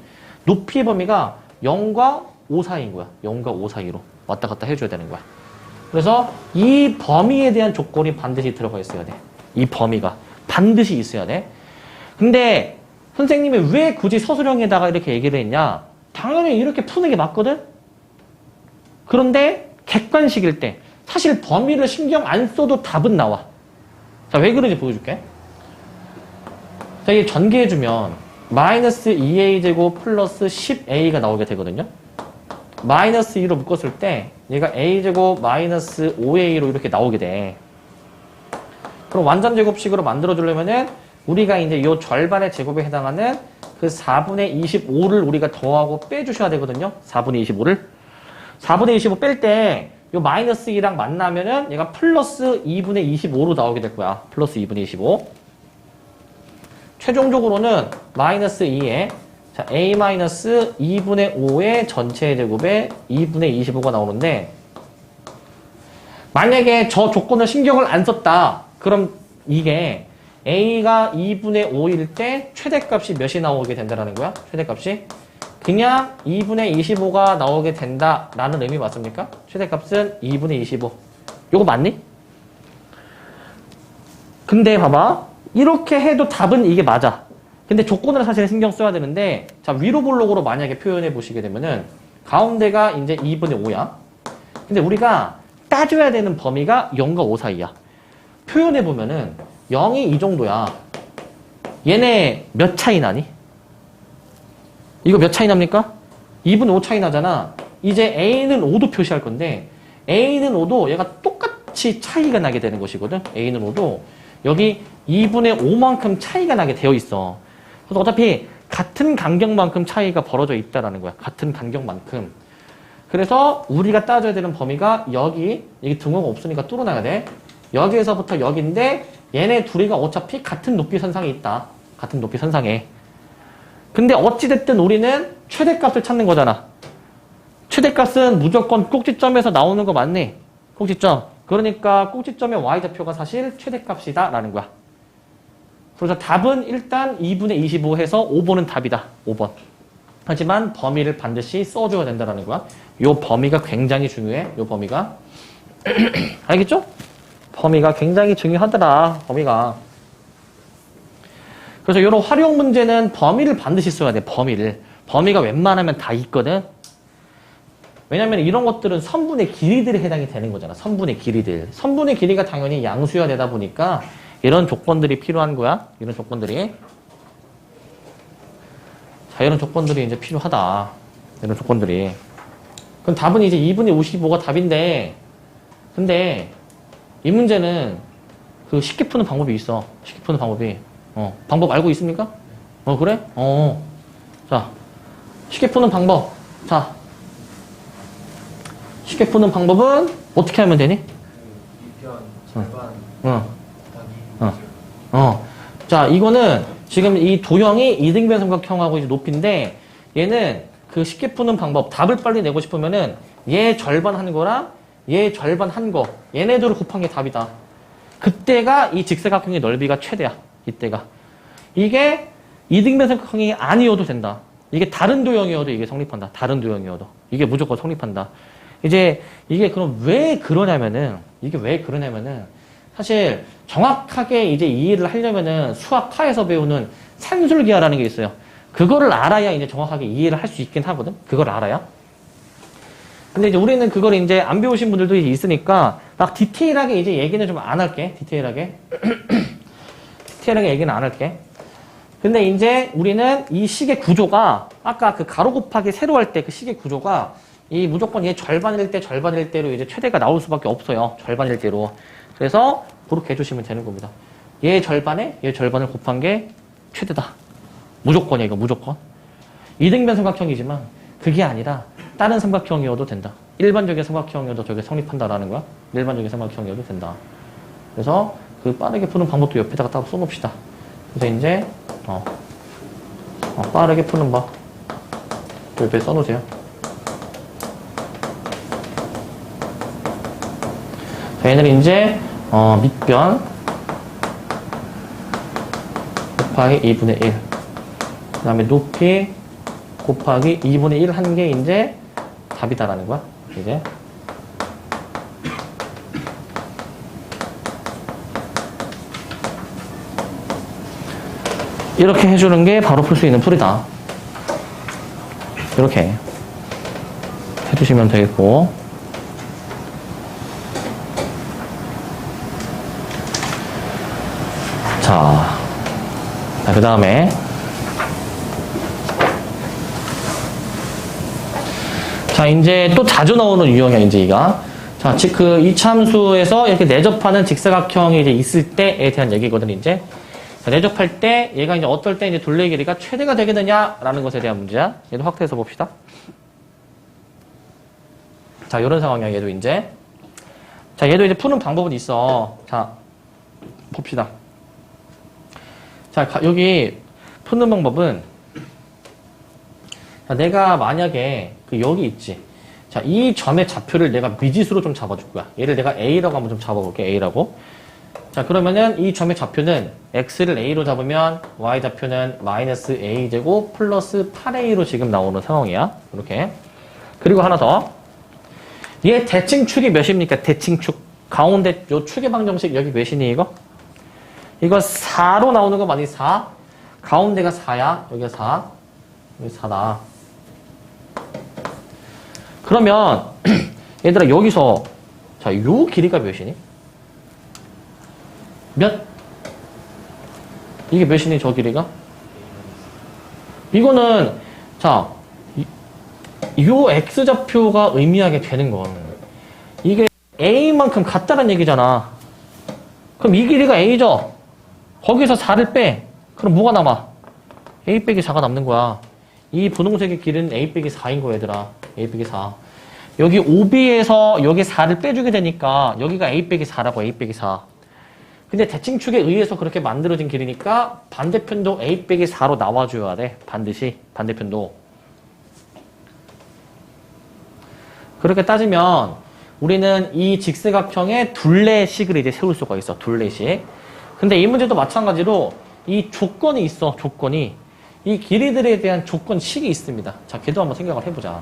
높이의 범위가 0과 5 사이인 거야. 0과 5 사이로 왔다 갔다 해줘야 되는 거야. 그래서 이 범위에 대한 조건이 반드시 들어가 있어야 돼. 이 범위가 반드시 있어야 돼. 근데 선생님이 왜 굳이 서술형에다가 이렇게 얘기를 했냐? 당연히 이렇게 푸는 게 맞거든? 그런데 객관식일 때 사실 범위를 신경 안 써도 답은 나와. 자, 왜 그런지 보여줄게. 자, 이게 전개해주면 마이너스 2a제곱 플러스 10a가 나오게 되거든요. 마이너스 2로 묶었을 때 얘가 a제곱 마이너스 5a로 이렇게 나오게 돼. 그럼 완전 제곱식으로 만들어주려면은 우리가 이제 이 절반의 제곱에 해당하는 그 4분의 25를 우리가 더하고 빼주셔야 되거든요. 4분의 25를. 4분의 25 뺄 때 이 마이너스 2랑 만나면은 얘가 플러스 2분의 25로 나오게 될 거야. 플러스 2분의 25. 최종적으로는 마이너스 2에 자, a 마이너스 2분의 5의 전체 제곱에 2분의 25가 나오는데 만약에 저 조건을 신경을 안 썼다. 그럼 이게 a가 2분의 5일 때 최대값이 몇이 나오게 된다는 거야? 최대값이? 그냥 2분의 25가 나오게 된다라는 의미 맞습니까? 최대값은 2분의 25. 요거 맞니? 근데 봐봐. 이렇게 해도 답은 이게 맞아. 근데 조건을 사실 신경 써야 되는데 자 위로 볼록으로 만약에 표현해 보시게 되면은 가운데가 이제 2분의 5야. 근데 우리가 따져야 되는 범위가 0과 5 사이야. 표현해 보면은 0이 이 정도야. 얘네 몇 차이 나니? 이거 몇 차이 납니까? 2분의 5 차이 나잖아. 이제 a는 5도 표시할 건데 a는 5도 얘가 똑같이 차이가 나게 되는 것이거든. a는 5도 여기 2분의 5만큼 차이가 나게 되어 있어. 그래서 어차피 같은 간격만큼 차이가 벌어져 있다라는 거야. 같은 간격만큼. 그래서 우리가 따져야 되는 범위가 여기 등호가 없으니까 뚫어놔야 돼. 여기에서부터 여기인데 얘네 둘이가 어차피 같은 높이 선상에 있다. 같은 높이 선상에. 근데 어찌됐든 우리는 최대값을 찾는 거잖아. 최대값은 무조건 꼭지점에서 나오는 거 맞니? 꼭지점. 그러니까 꼭지점의 y좌표가 사실 최대값이다 라는 거야. 그래서 답은 일단 2분의 25 해서 5번은 답이다. 5번. 하지만 범위를 반드시 써줘야 된다는 거야. 요 범위가 굉장히 중요해. 요 범위가. 알겠죠? 범위가 굉장히 중요하더라. 범위가. 그래서 이런 활용 문제는 범위를 반드시 써야 돼. 범위를. 범위가 웬만하면 다 있거든. 왜냐면 이런 것들은 선분의 길이들에 해당이 되는 거잖아. 선분의 길이들. 선분의 길이가 당연히 양수여야 되다 보니까 이런 조건들이 필요한 거야. 이런 조건들이. 자, 이런 조건들이 이제 필요하다. 이런 조건들이. 그럼 답은 이제 2분의 55가 답인데, 근데 이 문제는 그 쉽게 푸는 방법이 있어. 쉽게 푸는 방법이. 방법 알고 있습니까? 그래? 자, 쉽게 푸는 방법. 자, 쉽게 푸는 방법은 어떻게 하면 되니? 2편 절반 자, 이거는 지금 이 도형이 이등변 삼각형하고 이제 높이인데 얘는 그 쉽게 푸는 방법, 답을 빨리 내고 싶으면은 얘 절반 한 거랑 얘 절반 한 거, 얘네들을 곱한 게 답이다. 그때가 이 직사각형의 넓이가 최대야. 이때가. 이게 이등변 삼각형이 아니어도 된다. 이게 다른 도형이어도 이게 성립한다. 다른 도형이어도. 이게 무조건 성립한다. 이제 이게 그럼 왜 그러냐면은 사실 정확하게 이제 이해를 하려면은 수학파에서 배우는 산술기하라는 게 있어요. 그거를 알아야 이제 정확하게 이해를 할 수 있긴 하거든. 그걸 알아야. 근데 이제 우리는 그걸 이제 안 배우신 분들도 있으니까 막 디테일하게 이제 얘기는 좀 안 할게. 디테일하게 얘기는 안 할게. 근데 이제 우리는 이 식의 구조가 아까 그 가로 곱하기 세로 할 때 그 식의 구조가 이 무조건 얘 절반일 때로 이제 최대가 나올 수밖에 없어요. 절반일 때로. 그래서 그렇게 해주시면 되는 겁니다. 얘 절반을 곱한 게 최대다. 무조건이야, 이거 무조건. 이등변 삼각형이지만 그게 아니라 다른 삼각형이어도 된다. 일반적인 삼각형이어도 저게 성립한다라는 거야. 일반적인 삼각형이어도 된다. 그래서 그 빠르게 푸는 방법도 옆에다가 딱 써놓읍시다. 그래서 이제 빠르게 푸는 법 옆에 써놓으세요. 자, 얘는 이제 밑변 곱하기 2분의 1 그 다음에 높이 곱하기 2분의 1 한 게 이제 답이다라는 거야. 이제 이렇게 해주는 게 바로 풀 수 있는 풀이다. 이렇게 해주시면 되겠고, 자, 그 다음에 자, 이제 또 자주 나오는 유형이야, 이제 이가. 자, 즉, 그 이참수에서 이렇게 내접하는 직사각형이 이제 있을 때에 대한 얘기거든, 이제. 자, 내접할 때, 얘가 이제 어떨 때 이제 둘레의 길이가 최대가 되게 되냐라는 것에 대한 문제야. 얘도 확대해서 봅시다. 자, 이런 상황이야, 얘도 이제. 자, 얘도 이제 푸는 방법은 있어. 자, 봅시다. 자, 여기 푸는 방법은, 자, 내가 만약에 여기 있지. 자, 이 점의 좌표를 내가 미지수로 좀 잡아줄 거야. 얘를 내가 A라고 한번 좀 잡아볼게. A라고. 자, 그러면은 이 점의 좌표는 X를 A로 잡으면 Y 좌표는 마이너스 A제곱 플러스 8A로 지금 나오는 상황이야. 이렇게. 그리고 하나 더. 얘 대칭축이 몇입니까? 대칭축. 가운데 요 축의 방정식 여기 몇이니 이거? 이거 4로 나오는 거 맞니? 4. 가운데가 4야. 여기가 4. 여기 4다. 그러면 얘들아 여기서 자, 요 길이가 몇이니? 몇? 이게 몇이니 저 길이가? 이거는 자, 요 x좌표가 의미하게 되는 건 이게 a만큼 같다는 얘기잖아. 그럼 이 길이가 a죠? 거기서 4를 빼. 그럼 뭐가 남아? a 빼기 4가 남는 거야. 이 분홍색의 길이는 a 빼기 4인 거야, 얘들아. a 빼기 4. 여기 OB에서 여기 4를 빼주게 되니까 여기가 a 빼기 4라고, a 빼기 4. 근데 대칭축에 의해서 그렇게 만들어진 길이니까 반대편도 a 빼기 4로 나와줘야 돼. 반드시. 반대편도. 그렇게 따지면 우리는 이 직사각형의 둘레식을 이제 세울 수가 있어. 둘레식. 근데 이 문제도 마찬가지로 이 조건이 있어. 조건이. 이 길이들에 대한 조건식이 있습니다. 자, 걔도 한번 생각을 해보자.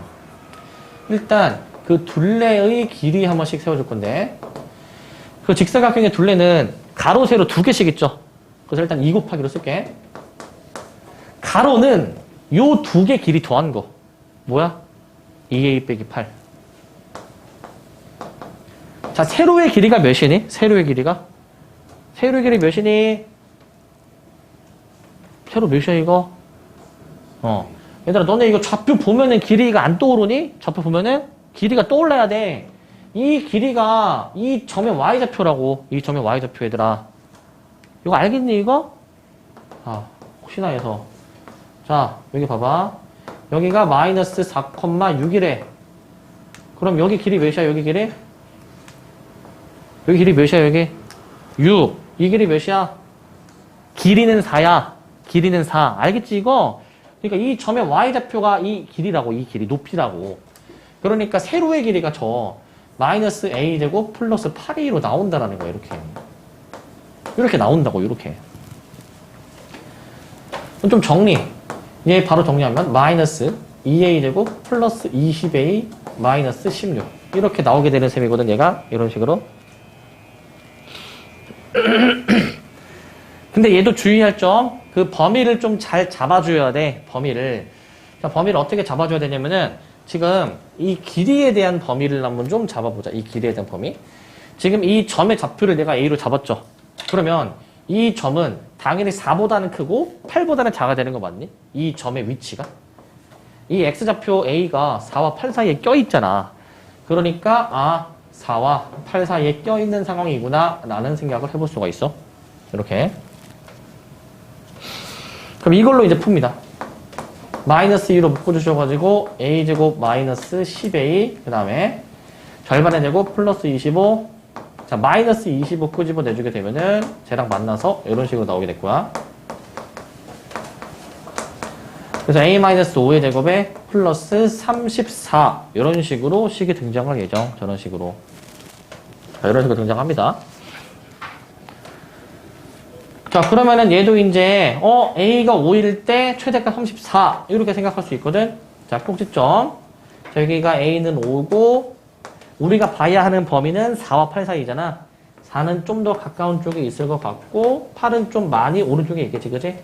일단 그 둘레의 길이 한 번씩 세워줄 건데 그 직사각형의 둘레는 가로, 세로 두 개씩 있죠. 그래서 일단 2 곱하기로 쓸게. 가로는 요 두 개 길이 더한 거. 뭐야? 2a 빼기 8. 자, 세로의 길이가 몇이니? 세로의 길이가? 세로의 길이 몇이니? 세로 몇이야 이거? 얘들아 너네 이거 좌표 보면은 길이가 안 떠오르니? 좌표 보면은 길이가 떠올라야 돼. 이 길이가 이 점의 y좌표라고. 이 점의 y좌표 얘들아. 이거 알겠니 이거? 아, 혹시나 해서. 자, 여기 봐봐. 여기가 마이너스 4,6이래. 그럼 여기 길이 몇이야 여기 길이? 여기 길이 몇이야 여기? 6. 이 길이 몇이야? 길이는 4야. 길이는 4. 알겠지 이거? 그러니까 이 점의 y좌표가 이 길이라고. 이 길이 높이라고. 그러니까 세로의 길이가 저 마이너스 a제곱 플러스 8a로 나온다라는 거야. 이렇게. 이렇게 나온다고. 이렇게. 좀 정리. 얘 바로 정리하면 마이너스 2a제곱 플러스 20a 마이너스 16 이렇게 나오게 되는 셈이거든. 얘가 이런 식으로. 근데 얘도 주의할 점, 그 범위를 좀 잘 잡아줘야 돼. 범위를. 자, 범위를 어떻게 잡아줘야 되냐면은 지금 이 길이에 대한 범위를 한번 좀 잡아보자. 이 길이에 대한 범위. 지금 이 점의 좌표를 내가 A로 잡았죠. 그러면 이 점은 당연히 4보다는 크고 8보다는 작아야 되는 거 맞니? 이 점의 위치가. 이 X좌표 A가 4와 8 사이에 껴있잖아. 그러니까 4와 8 사이에 껴있는 상황이구나 라는 생각을 해볼 수가 있어. 이렇게. 그럼 이걸로 이제 풉니다. 마이너스 2로 묶어주셔가지고 a제곱 마이너스 10a 그 다음에 절반의 제곱 플러스 25 자 마이너스 25 끄집어 내주게 되면은 쟤랑 만나서 이런 식으로 나오게 될 거야. 그래서 a-5의 제곱에 플러스 34 이런 식으로 식이 등장할 예정. 저런 식으로. 자, 이런 식으로 등장합니다. 자, 그러면은 얘도 이제, A가 5일 때 최대값 34. 이렇게 생각할 수 있거든. 자, 꼭지점. 자, 여기가 A는 5고, 우리가 봐야 하는 범위는 4와 8 사이잖아. 4는 좀 더 가까운 쪽에 있을 것 같고, 8은 좀 많이 오른쪽에 있겠지, 그지?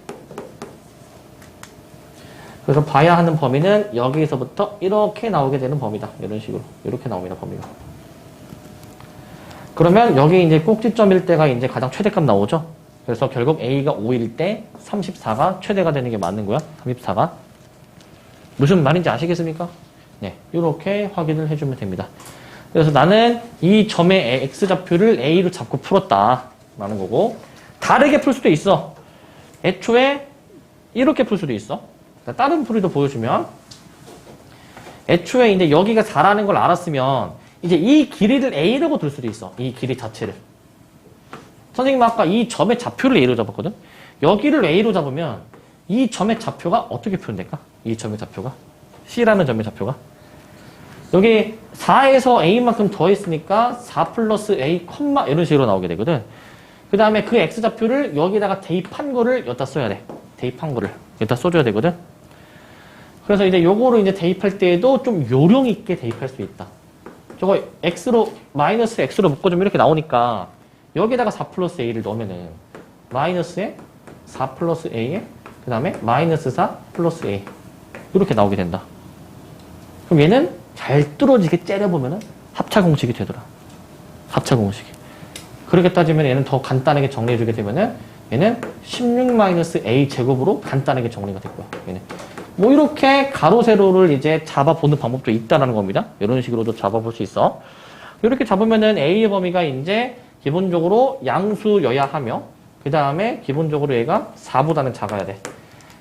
그래서 봐야 하는 범위는 여기서부터 이렇게 나오게 되는 범위다. 이런 식으로. 이렇게 나옵니다, 범위가. 그러면 여기 이제 꼭지점일 때가 이제 가장 최대값 나오죠? 그래서 결국 A가 5일 때 34가 최대가 되는 게 맞는 거야. 34가. 무슨 말인지 아시겠습니까? 네, 이렇게 확인을 해주면 됩니다. 그래서 나는 이 점의 x좌표를 a로 잡고 풀었다 라는 거고, 다르게 풀 수도 있어. 애초에 이렇게 풀 수도 있어. 다른 풀이도 보여주면, 애초에 이제 여기가 4라는 걸 알았으면 이제 이 길이를 a라고 둘 수도 있어. 이 길이 자체를. 선생님 아까 이 점의 좌표를 a로 잡았거든. 여기를 a로 잡으면 이 점의 좌표가 어떻게 표현될까? 이 점의 좌표가 c라는 점의 좌표가 여기 4에서 a만큼 더했으니까 4 플러스 a, 이런 식으로 나오게 되거든. 그 다음에 그 x좌표를 여기다가 대입한 거를 여기다 써야 돼. 대입한 거를 여기다 써줘야 되거든. 그래서 이제 요거를 이제 대입할 때에도 좀 요령 있게 대입할 수 있다. 저거 x로, 마이너스 x로 묶어주면 이렇게 나오니까 여기다가 4 플러스 a를 넣으면은 마이너스에 4 플러스 a에 그 다음에 마이너스 4 플러스 a 이렇게 나오게 된다. 그럼 얘는 잘 뚫어지게 째려보면은 합차 공식이 되더라. 합차 공식이. 그렇게 따지면 얘는 더 간단하게 정리해주게 되면은 얘는 16-a 제곱으로 간단하게 정리가 될 거야. 얘는. 뭐 이렇게 가로 세로를 이제 잡아보는 방법도 있다라는 겁니다. 이런 식으로도 잡아볼 수 있어. 이렇게 잡으면은 a의 범위가 이제 기본적으로 양수여야 하며 그 다음에 기본적으로 얘가 4보다는 작아야 돼.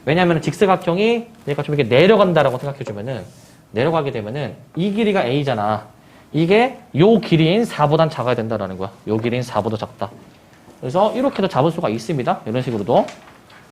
왜냐하면 직사각형이 얘가 좀 이렇게 내려간다라고 생각해주면은 내려가게 되면은 이 길이가 a잖아. 이게 요 길이인 4보단 작아야 된다라는 거야. 요 길이인 4보다 작다. 그래서 이렇게도 잡을 수가 있습니다. 이런 식으로도.